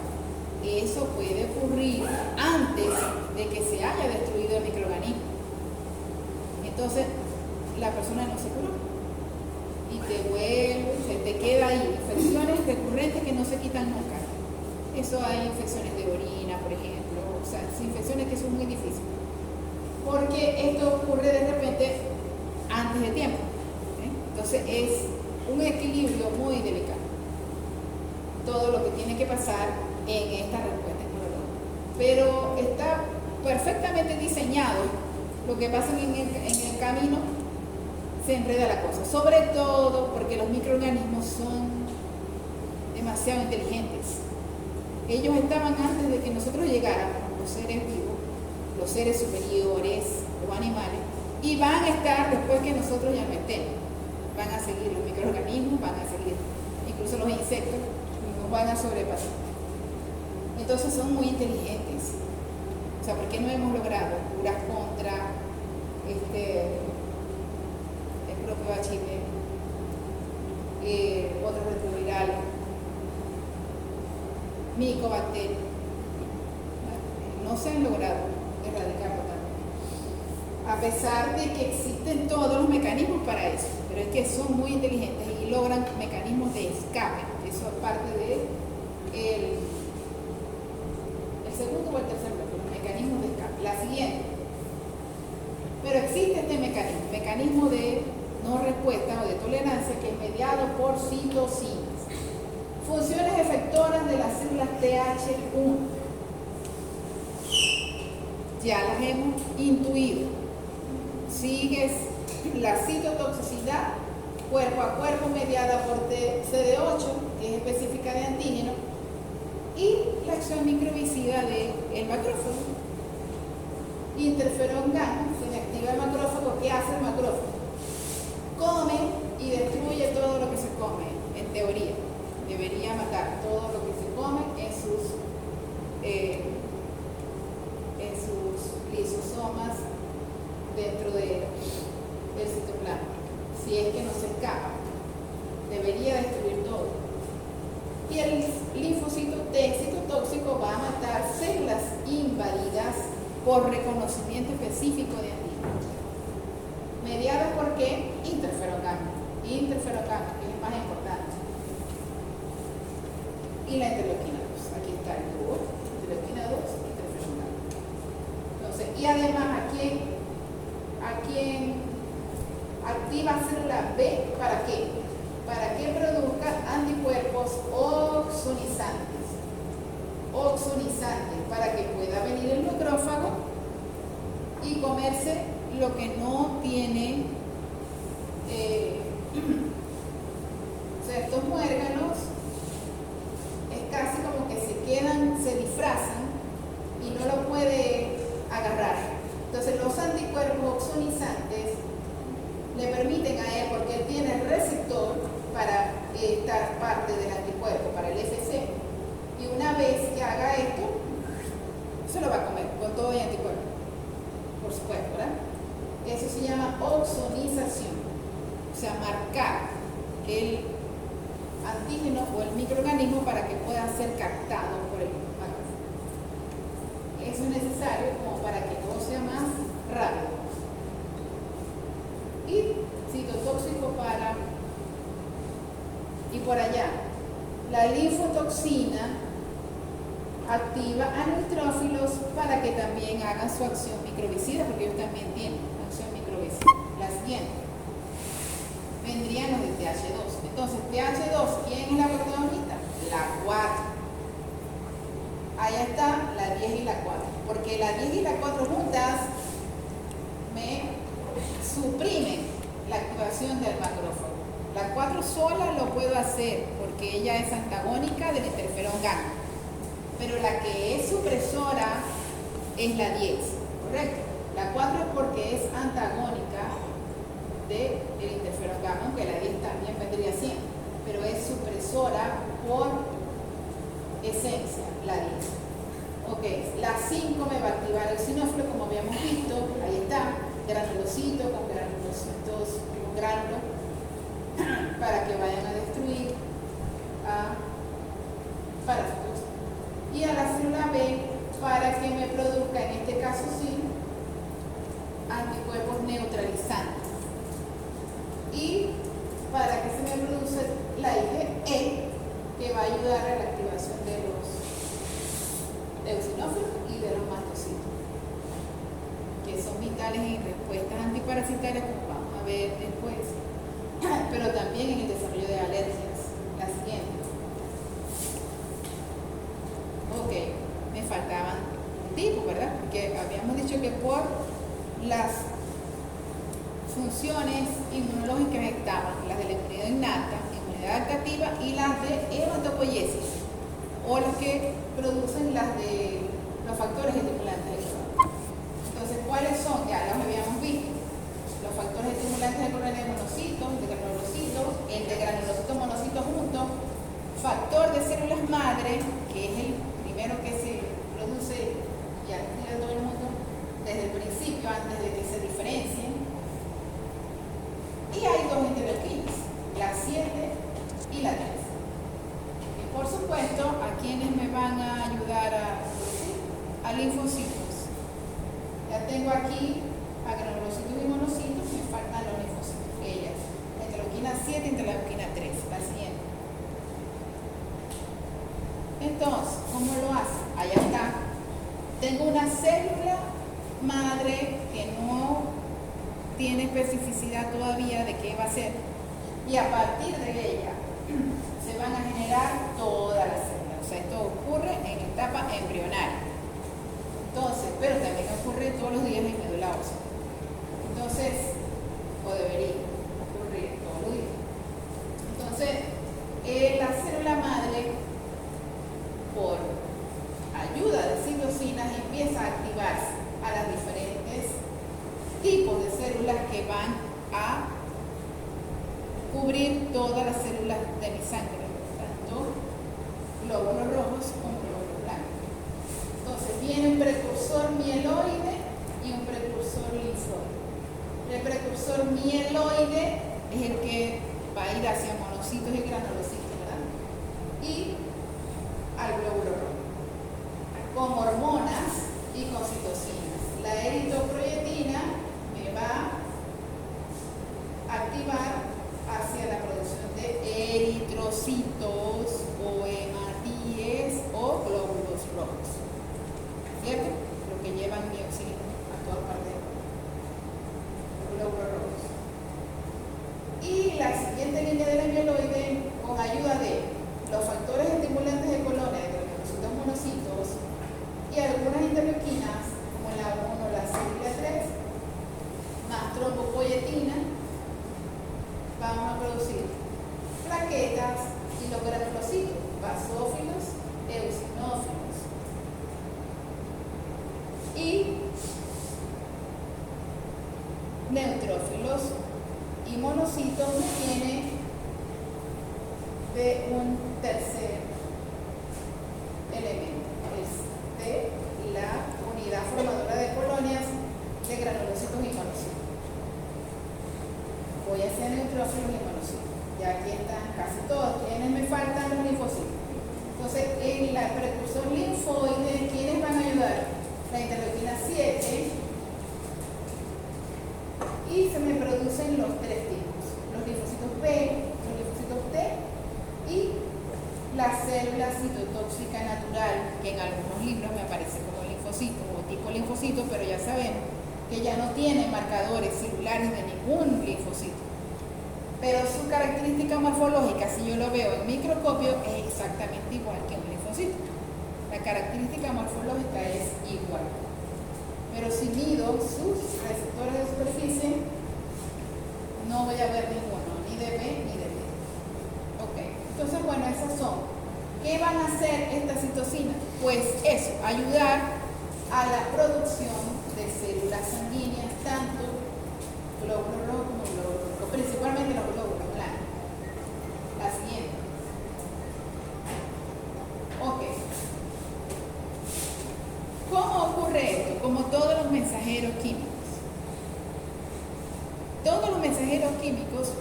Eso puede ocurrir antes de que se haya destruido el microorganismo. Entonces, la persona no se curó y te vuelve, se te queda ahí infecciones recurrentes que no se quitan nunca. Eso hay infecciones de orina, por ejemplo, o sea, infecciones que son muy difíciles, porque esto ocurre de repente antes de tiempo, ¿eh? Entonces es un equilibrio muy delicado todo lo que tiene que pasar en esta respuesta inmunológica, pero está perfectamente diseñado. Lo que pasa en el camino se enreda la cosa, sobre todo porque los microorganismos son demasiado inteligentes. Ellos estaban antes de que nosotros llegáramos, los seres vivos, los seres superiores o animales, y van a estar después que nosotros ya no estemos. Van a seguir los microorganismos, van a seguir incluso los insectos, nos van a sobrepasar. Entonces son muy inteligentes. O sea, ¿por qué no hemos logrado curas contra el propio HIV, otros retrovirales, micobacterias? No se han logrado erradicar totalmente, a pesar de que existen todos los mecanismos para eso, pero es que son muy inteligentes y logran mecanismos de escape. Eso es parte de el segundo o el tercer bloque, los mecanismos de escape. La siguiente. Pero existe este mecanismo de no respuesta o de tolerancia, que es mediado por citocinas. Funciones efectoras de las células TH1. Ya las hemos intuido. Sigues la citotoxicidad cuerpo a cuerpo mediada por CD8, que es específica de antígeno, y la acción microbicida del macrófago. Interferón gamma, se inactiva el macrófago. ¿Qué hace el macrófago? Come y destruye todo lo que se come, en teoría. Debería matar todo lo que se come en sus lisosomas dentro del citoplasma. Si es que no se escapa, debería destruir todo. Y el linfocito T citotóxico va a matar células invadidas por reconocimiento específico de antígeno. Mediadas por qué? Interferón gamma. Interferón gamma, que es el más importante. Y la interleuquina 2. Aquí está el tubo. Interleuquina 2, interferón gamma. Entonces, y además, ¿a quién activa célula B? ¿Para qué? Para que produzca anticuerpos oxonizantes. Oxonizantes, para que pueda venir el macrófago y comerse lo que no tiene, o sea, estos muérganos es casi como que se disfrazan y no lo puede agarrar. Entonces los anticuerpos oxonizantes le permiten a él, porque él tiene el receptor para estar parte del anticuerpo, para el FC, y una vez que haga esto, se lo va a comer con todo el anticuerpo. por supuesto, ¿verdad? Eso se llama ozonización, o sea, marcar el antígeno o el microorganismo para que pueda ser captado por el macrófago. Eso es necesario como para que todo sea más rápido. Y citotóxico para... Y por allá, la linfotoxina activa a neutrófilos para que también hagan su acción microbicida, porque ellos también tienen acción microbicida. La siguiente vendrían los de TH2. Entonces, TH2, ¿quién es la protagonista? La 4. Allá está la 10 y la 4, porque la 10 y la 4 juntas me suprimen la activación del macrófago. La 4 sola lo puedo hacer porque ella es antagónica del interferón gamma, pero la que es supresora es la 10, ¿correcto? La 4 es porque es antagónica del interferón gamma, aunque la 10 también vendría siendo, pero es supresora por esencia, la 10. Ok, la 5 me va a activar el sinófilo, como habíamos visto, ahí está, granulocito con granulocitos, con gránulo, para que vayan a destruir a parásitos. Y a la célula B para que me produzca, en este caso sí, anticuerpos neutralizantes. Y para que se me produce la IgE, que va a ayudar a la activación de los eosinófilos y de los mastocitos, que son vitales en respuestas antiparasitarias, como vamos a ver después, pero también en el desarrollo de alergias. La siguiente. Ok, me faltaban tipos, ¿verdad? Porque habíamos dicho que por las funciones inmunológicas estaban las de la inmunidad innata, inmunidad adaptativa y las de hematopoiesis, o las que producen las de los factores estimulantes. Entonces, ¿cuáles son? Ya los habíamos visto. Los factores estimulantes de colonia de monocitos, de granulocitos, el de granulocitos monocitos juntos, factor de células madre, que es el primero que se produce y activa todo el mundo desde el principio, antes de que se diferencien. Y hay dos interleuquinas, la 7 y la 10. Y por supuesto, ¿a quienes me van a ayudar a producir? A linfocitos. Ya tengo aquí a granulocitos y monocitos, me faltan los linfocitos. Ellas, interleuquina 7 y interleuquina 3. La siguiente. Entonces, ¿cómo lo hace? Allá está. Tengo una célula madre que no tiene especificidad todavía de qué va a ser. Y a partir de ella se van a generar todas las células. O sea, esto ocurre en etapa embrionaria. Entonces, pero también ocurre todos los días en médula ósea. Entonces, o debería ocurrir todos los días. Entonces, la célula madre, por ayuda de citocinas, empieza a activarse a las diferentes tipos de células que van a cubrir todas las células de mi sangre, tanto glóbulos rojos como glóbulos blancos. Entonces viene un precursor mieloide y un precursor linfoide. El precursor mieloide es el que va a ir hacia monocitos y granulocitos, ¿verdad? Y al glóbulo rojo, con hormonas y con citocinas. La eritropoyetina me va a activar hacia la producción de eritrocitos o hematíes o glóbulos rojos, ¿cierto? Lo que llevan mi oxígeno a toda parte, los glóbulos rojos. Y la siguiente línea de la mieloide, con ayuda de los factores estimulantes de colonia de los monocitos y algunas interleuquinas, como la 1, la 6 y la 3, más trombopoyetina, vamos a producir plaquetas y los granulocitos, basófilos, eosinófilos. Y neutrófilos y monocitos viene de un tercer elemento, es de la unidad formadora de colonias de voy a hacer neutrófilos y monocitos. Ya aquí están casi todos. ¿Quiénes me faltan? Los linfocitos. Entonces, en la precursor linfoide, ¿quiénes van a ayudar? La interleuquina 7. Y se me producen los tres tipos. Los linfocitos B, los linfocitos T y la célula citotóxica natural, que en algunos libros me aparece como linfocito o tipo linfocito, pero ya sabemos que ya no tiene marcadores celulares de ningún linfocito. Pero su característica morfológica, si yo lo veo en microscopio, es exactamente igual que un linfocito. La característica morfológica es igual. Pero si mido sus receptores de superficie, no voy a ver ninguno, ni de B ni de T. Ok, entonces bueno, esas son. ¿Qué van a hacer estas citocinas? Pues eso, ayudar a la producción de células sanguíneas, tanto glóbulos rojos como glóbulos rojos, principalmente los glóbulos blancos. La siguiente. Ok. ¿Cómo ocurre esto? Como todos los mensajeros químicos. Todos los mensajeros químicos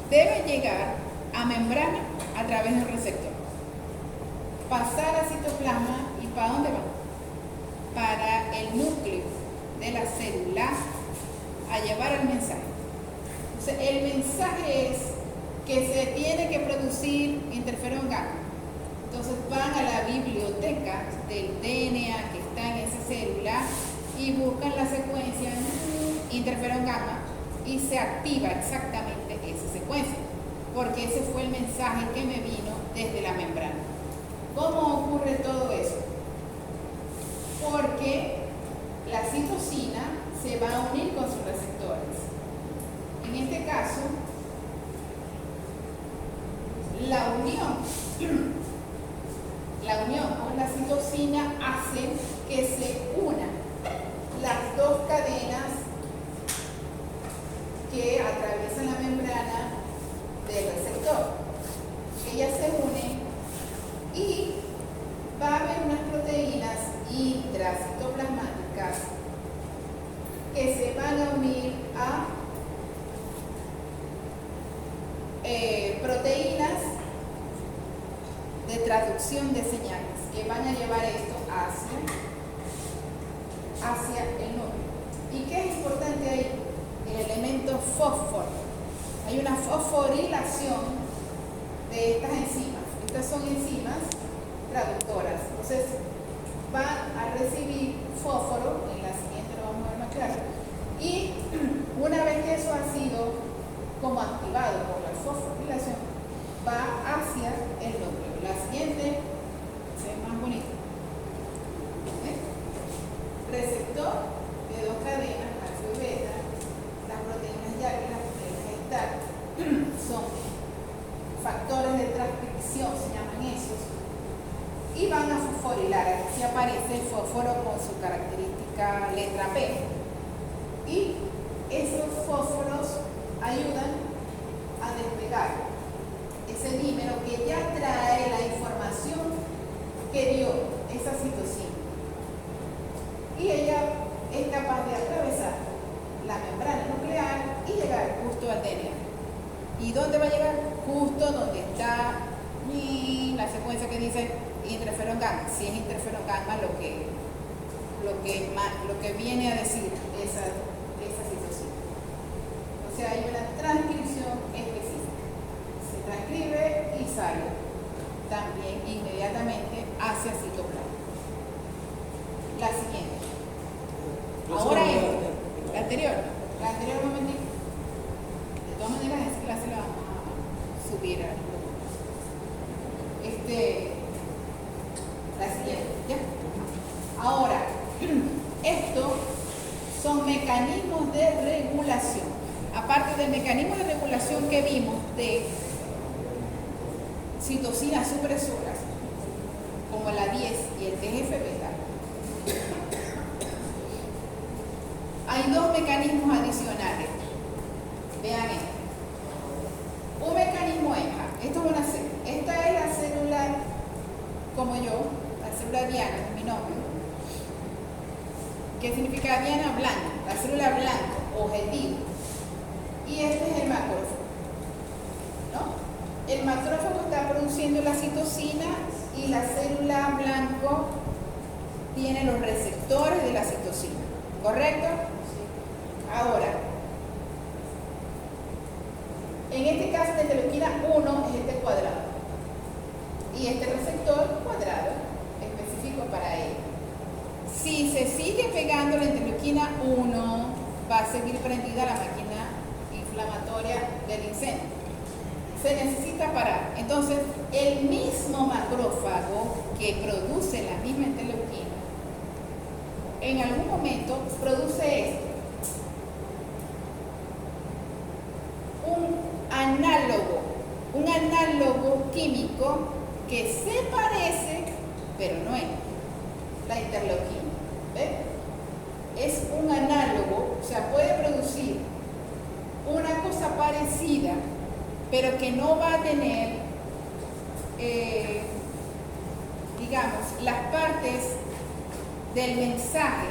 deben llegar a membrana a través de un receptor, pasar al citoplasma y ¿para dónde van? Para el núcleo de la célula a llevar el mensaje. Entonces, el mensaje es que se tiene que producir interferón gamma. Entonces van a la biblioteca del DNA que está en esa célula y buscan la secuencia interferón gamma y se activa exactamente esa secuencia, porque ese fue el mensaje que me vino desde la membrana. ¿Cómo ocurre todo eso? Porque la citosina se va a unir con sus receptores. En este caso, la unión con la citosina hace que se unan las dos cadenas que atraviesan la membrana del receptor. Ellas se unen y va a haber unas proteínas intracitoplasmáticas que se van a unir a proteínas de traducción de señales que van a llevar esto hacia el núcleo. ¿Y qué es importante ahí? El elemento fósforo. Hay una fosforilación de estas enzimas. Estas son enzimas traductoras. Entonces, van a recibir fósforo, en la siguiente lo vamos a ver más claro. Y una vez que eso ha sido como activado por la fosforilación, va hacia el núcleo. La siguiente se ve más bonita. Receptor de dos cadenas, alfa y beta. Las proteínas YAG y las proteínas STAT son factores de transcripción, se llaman esos, y van a fosforilar. Aquí aparece el fósforo con su característica letra P. Y esos fósforos ayudan a despegar ese dímero que ya trae la información que dio esa citosina. Y ella es capaz de atravesar la membrana nuclear y llegar justo al DNA. ¿Y dónde va a llegar? Justo donde está la secuencia que dice interferón gamma. Si es interferón gamma lo que viene a decir esa citosina. O sea, hay una transcripción específica. Se transcribe y sale también inmediatamente hacia citoplasma. La siguiente. Ahora la anterior un momentito. De todas maneras, esa clase la vamos a subir a la siguiente, ¿ya? Ahora, estos son mecanismos de regulación. Aparte del mecanismo de regulación que vimos de citocinas supresoras, como la 10 y el TGF-beta, hay dos mecanismos adicionales. Vean esto. Un mecanismo es, esto es una célula. Esta es la célula, como yo, la célula diana, es mi nombre. ¿Qué significa diana? Blanco. La célula blanco, objetivo. y este es el macrófago, ¿no? El macrófago está produciendo la citosina y la célula blanco tiene los receptores de la citosina, ¿correcto? Ahora, en este caso la interleuquina 1 es este cuadrado y este receptor cuadrado específico para él. Si se sigue pegando la interleuquina 1, va a seguir prendida la máquina inflamatoria del incendio. Se necesita parar. Entonces, el mismo macrófago que produce la misma interleuquina, en algún momento produce esto. Un análogo químico que se parece, pero no es la interleuquina. ¿Ves? Es un análogo, o sea, puede producir una cosa parecida, pero que no va a tener, digamos, las partes del mensaje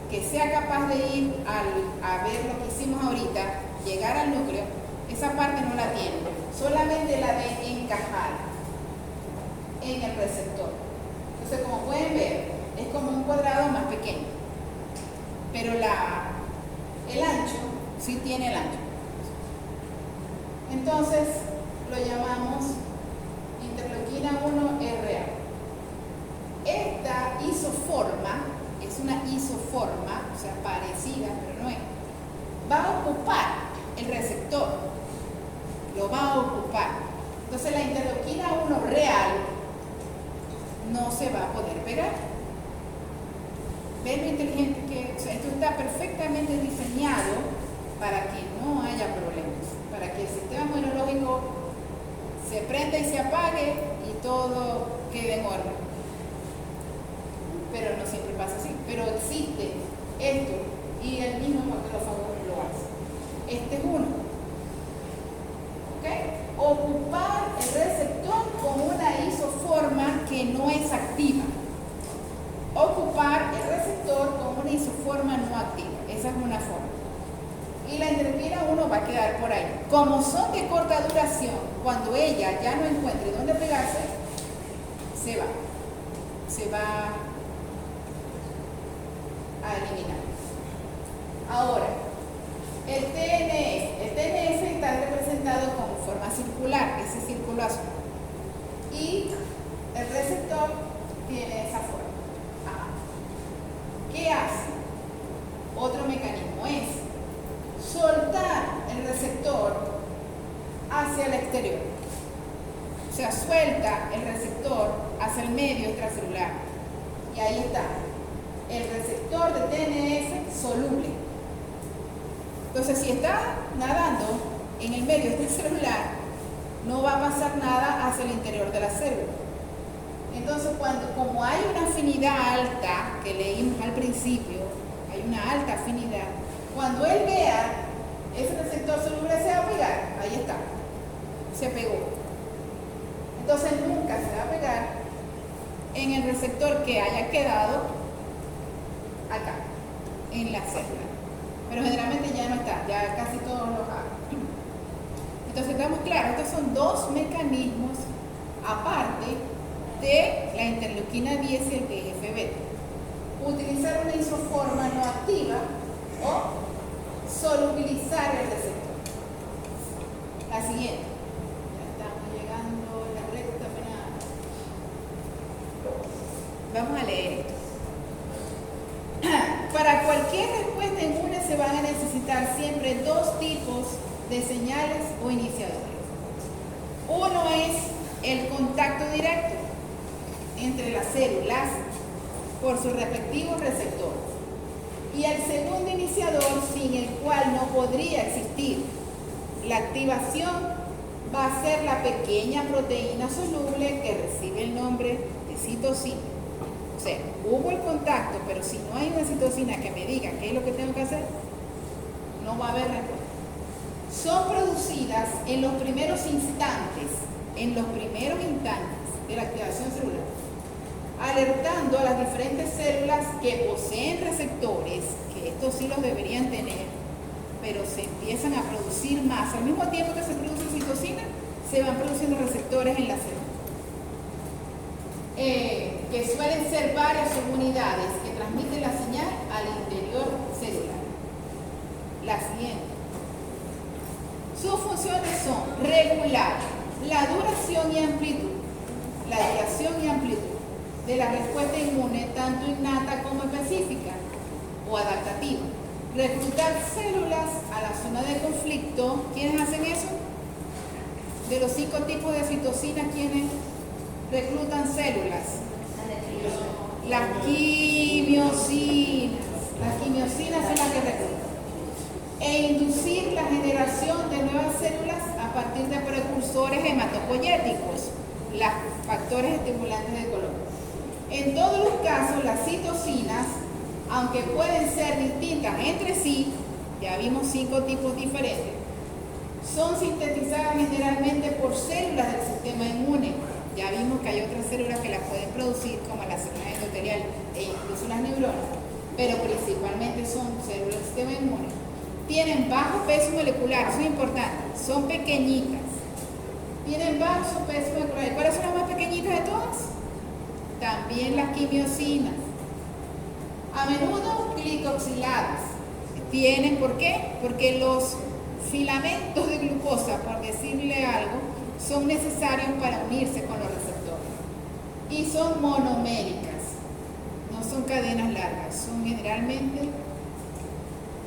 que sea capaz de ir a ver lo que hicimos ahorita, llegar al núcleo. Esa parte no la tiene, solamente la de encajar en el receptor. Entonces, como pueden ver, es como un cuadrado más pequeño, pero el ancho sí tiene el ancho. Entonces, lo llamamos interleuquina 1-RA. Esta isoforma es una isoforma, o sea, parecida, pero no es. Va a ocupar el receptor, lo va a ocupar. Entonces, la interleuquina 1 real no se va a poder pegar. ¿Ven lo inteligente que? O sea, esto está perfectamente diseñado para que no haya problemas, para que el sistema inmunológico se prenda y se apague y todo quede en orden. Pero no siempre pasa así. Pero existe esto y el mismo macrófago lo hace. Este es uno. ¿Ok? Ocupar el receptor con una isoforma que no es activa. Ocupar el receptor con una isoforma no activa. Esa es una forma. Y la interleuquina 1 va a quedar por ahí. Como son de corta duración, cuando ella ya no encuentre dónde pegarse, se va a eliminar. Ahora, el TNF está representado como forma circular, ese círculo azul. Y el receptor tiene esa forma. ¿Qué hace? Otro mecanismo es soltar el receptor hacia el exterior. O sea, suelta el receptor hacia el medio extracelular. Y ahí está. El receptor de TNF soluble. Entonces, si está nadando en el medio extracelular, no va a pasar nada hacia el interior de la célula. Entonces, como hay una afinidad alta, que leímos al principio, hay una alta afinidad, cuando él vea ese receptor soluble se va a pegar, ahí está, se pegó. Entonces nunca se va a pegar en el receptor que haya quedado acá, en la célula. Pero generalmente ya no está, ya casi todos los hay. Entonces estamos claros, estos son dos mecanismos aparte de la interleuquina 10 y el TGF-beta. Utilizar una isoforma no activa o solubilizar el receptor. La siguiente. Ya estamos llegando a la recta final. Vamos a leer esto. Para cualquier respuesta inmune se van a necesitar siempre dos tipos de señales o iniciadores. Uno es el contacto directo entre las células por sus respectivos receptores. Y el segundo iniciador, sin el cual no podría existir la activación, va a ser la pequeña proteína soluble que recibe el nombre de citosina. O sea, hubo el contacto, pero si no hay una citosina que me diga qué es lo que tengo que hacer, no va a haber respuesta. Son producidas en los primeros instantes de la activación celular, alertando a las diferentes células que poseen receptores, que estos sí los deberían tener, pero se empiezan a producir más. Al mismo tiempo que se produce citocina, se van produciendo receptores en la célula, que suelen ser varias subunidades que transmiten la señal al interior celular. La siguiente. Sus funciones son regular la duración y amplitud de la respuesta inmune, tanto innata como específica o adaptativa. Reclutar células a la zona de conflicto. ¿Quiénes hacen eso? De los 5 tipos de citocinas, ¿quiénes reclutan células? Las quimiosinas. Las quimiosinas son las que reclutan. E inducir la generación de nuevas células a partir de precursores hematopoyéticos, los factores estimulantes de color. En todos los casos, las citocinas, aunque pueden ser distintas entre sí, ya vimos 5 tipos diferentes, son sintetizadas generalmente por células del sistema inmune. Ya vimos que hay otras células que las pueden producir, como las células endoteliales e incluso las neuronas, pero principalmente son células del sistema inmune. Tienen bajo peso molecular, eso es importante, son pequeñitas. Tienen bajo peso molecular. ¿Cuáles son las más pequeñitas de todas? También las quimiosinas. A menudo glicoxiladas. Tienen, ¿por qué? Porque los filamentos de glucosa, por decirle algo, son necesarios para unirse con los receptores. Y son monoméricas. No son cadenas largas, son generalmente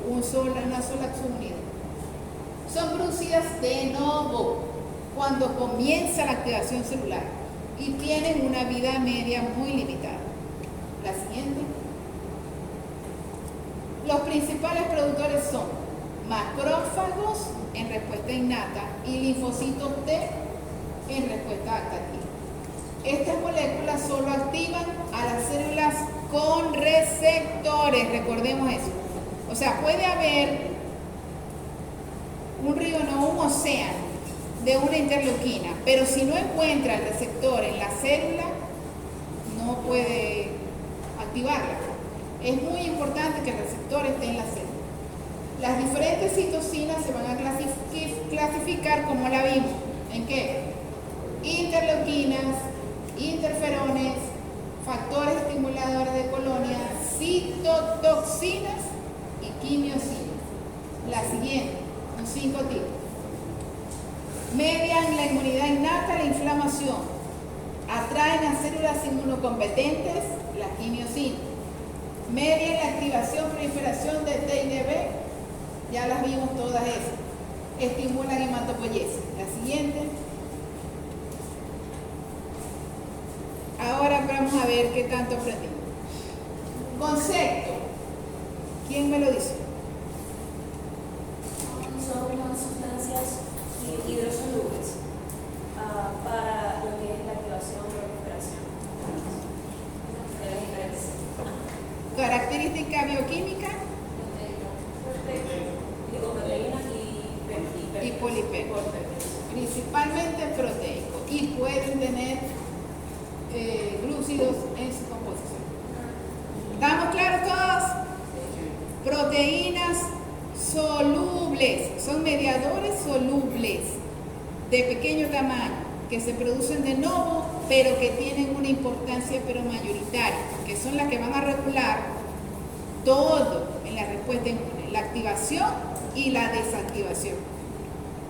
una sola subunidad. Son producidas de novo cuando comienza la activación celular y tienen una vida media muy limitada. La siguiente. Los principales productores son macrófagos en respuesta innata y linfocitos T en respuesta adaptativa. Estas moléculas solo activan a las células con receptores, recordemos eso. O sea, puede haber un río, no un océano de una interleuquina, pero si no encuentra el receptor en la célula, no puede activarla. Es muy importante que el receptor esté en la célula. Las diferentes citocinas se van a clasificar como la vimos. ¿En qué? Interleuquinas, interferones, factores estimuladores de colonias, citotoxinas y quimiosinas. La siguiente, son 5 tipos. Median la inmunidad innata, la inflamación. Atraen a células inmunocompetentes, las quimiosinas. Median la activación, proliferación de T y de B, ya las vimos todas esas. Estimulan hematopoiesis. La siguiente. Ahora vamos a ver qué tanto aprendimos. Concepto. ¿Quién me lo dice? Son unas sustancias hidrosolubles para lo que es la activación o recuperación de las diferentes células. Característica bioquímica Proteínas y polipéptidos. Principalmente proteico. Y pueden tener glúcidos en su composición. ¿Estamos claros todos? Proteínas solubles. Son mediadores solubles de pequeño tamaño que se producen de novo, pero que tienen una importancia pero mayoritaria, que son las que van a regular todo en la respuesta inmune, la activación y la desactivación.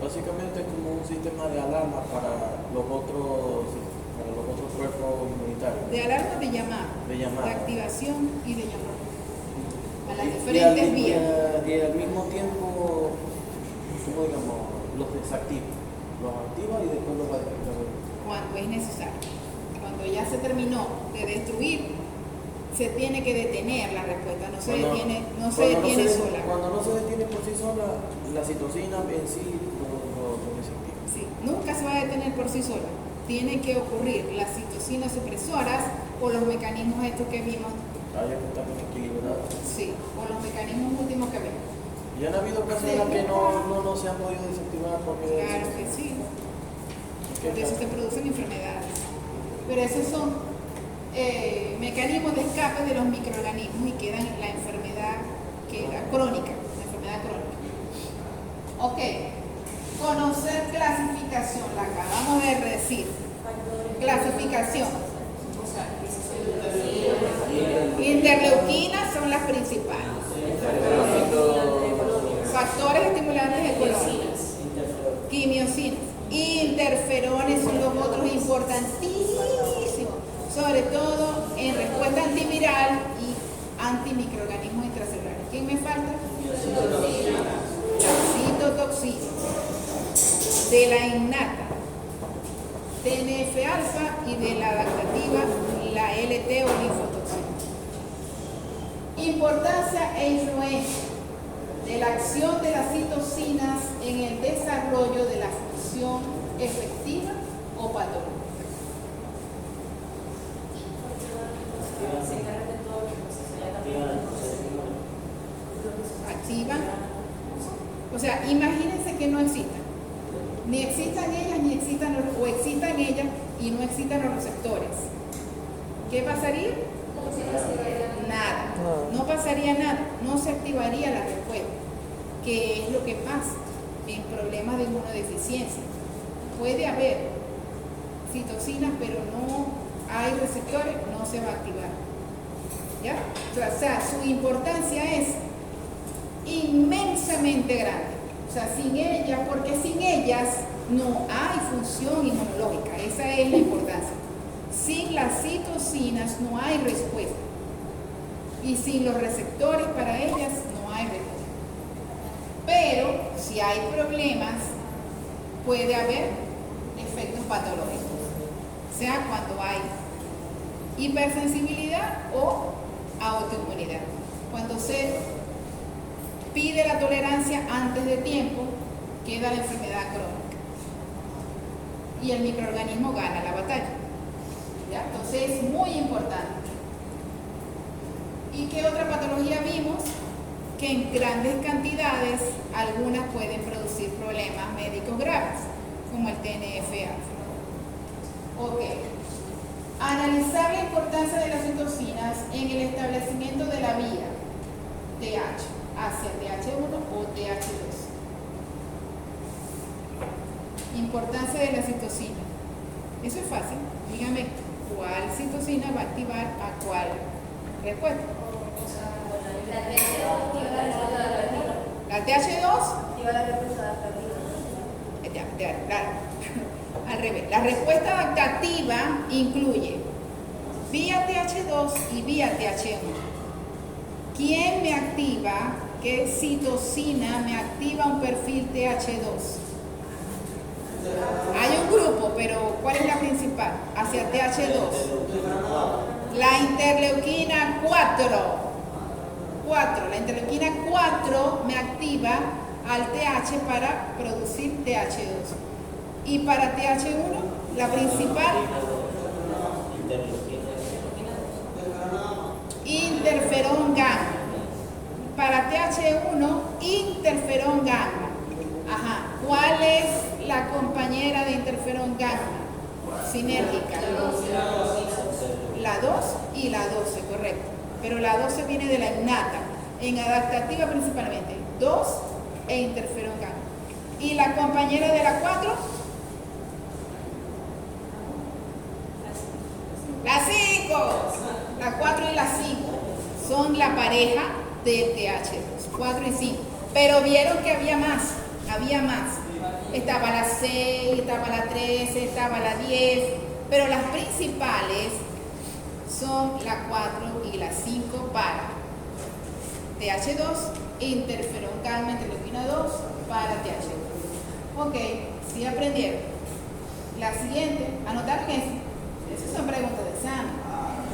Básicamente es como un sistema de alarma para los otros cuerpos inmunitarios. De alarma, de llamada. De llamada. De activación y de llamada. A las diferentes vías. Y al mismo tiempo, ¿cómo digamos? Los desactiva. Los activa y después los va a desactivar. Cuando es necesario. Cuando ya se terminó de destruir, se tiene que detener la respuesta. No se detiene sola. Cuando no se detiene por sí sola, la citocina en sí lo desactiva. Sí, nunca se va a detener por sí sola. Tiene que ocurrir las citocinas supresoras o los mecanismos estos que vimos. Hay que estar equilibrados. Sí, o los mecanismos últimos que vimos. Y han habido casos en los que no se han podido desactivar porque... Claro que sí. Por eso se producen enfermedades. Pero esos son mecanismos de escape de los microorganismos y quedan la enfermedad que era crónica, la enfermedad crónica. conocer clasificación, la acabamos de decir. Clasificación. Interleuquinas son las principales. Factores estimulantes de color. Quimiosinas. Interferones son los otros importantísimos, sobre todo en respuesta antiviral y antimicroorganismos intracelulares. ¿Quién me falta? La citotoxina, de la innata, TNF-alfa, y de la adaptativa, la LT o linfotoxina. Importancia e influencia de la acción de las citocinas en el desarrollo de la función efectiva o patológica. Activan. O sea, imagínense que no existan. Ni existan ellas, ni existan o existan ellas y no existan los receptores. ¿Qué pasaría? Nada. No pasaría nada. No se activaría la respuesta. ¿Qué es lo que pasa en problemas de inmunodeficiencia? Puede haber citocinas, pero no hay receptores, no se va a activar. ¿Ya? O sea, su importancia es inmensamente grande. O sea, sin ellas, porque sin ellas no hay función inmunológica. Esa es la importancia. Sin las citocinas no hay respuesta. Y sin los receptores para ellas no hay respuesta. Pero si hay problemas, puede haber efectos patológicos. O sea, cuando hay hipersensibilidad o autoinmunidad. Cuando se pide la tolerancia antes de tiempo, queda la enfermedad crónica. Y el microorganismo gana la batalla. ¿Ya? Entonces es muy importante. ¿Y qué otra patología vimos? Que en grandes cantidades algunas pueden producir problemas médicos graves, como el TNF-alfa. Ok. Analizar la importancia de las citocinas en el establecimiento de la vía TH hacia TH1 o TH2. Importancia de la citocina. Eso es fácil. Dígame cuál citocina va a activar a cuál respuesta. La TH2 al revés. La respuesta adaptativa incluye vía TH2 y vía TH1. ¿Quién me activa? ¿Qué citocina me activa un perfil TH2? Hay un grupo, pero ¿cuál es la principal? Hacia TH2. La interleuquina 4. La interleuquina 4 me activa al TH para producir TH2. Y para TH1, la principal, interferón gamma. Para TH1, interferón gamma. Ajá. ¿Cuál es la compañera de interferón gamma? Sinérgica. La 2 y la 12, correcto. Pero la 12 viene de la innata, en adaptativa principalmente, 2 e interferón gamma. ¿Y la compañera de la 4? La 5. La 4 y la 5 son la pareja del TH2, 4 y 5. Pero vieron que había más. Estaba la 6, estaba la 13, estaba la 10, pero las principales son la 4 y la 5 para TH2, interferón gamma, interleuquina 2 para TH2. Ok, ¿sí aprendieron? La siguiente, anotaron eso. Esas son preguntas de examen.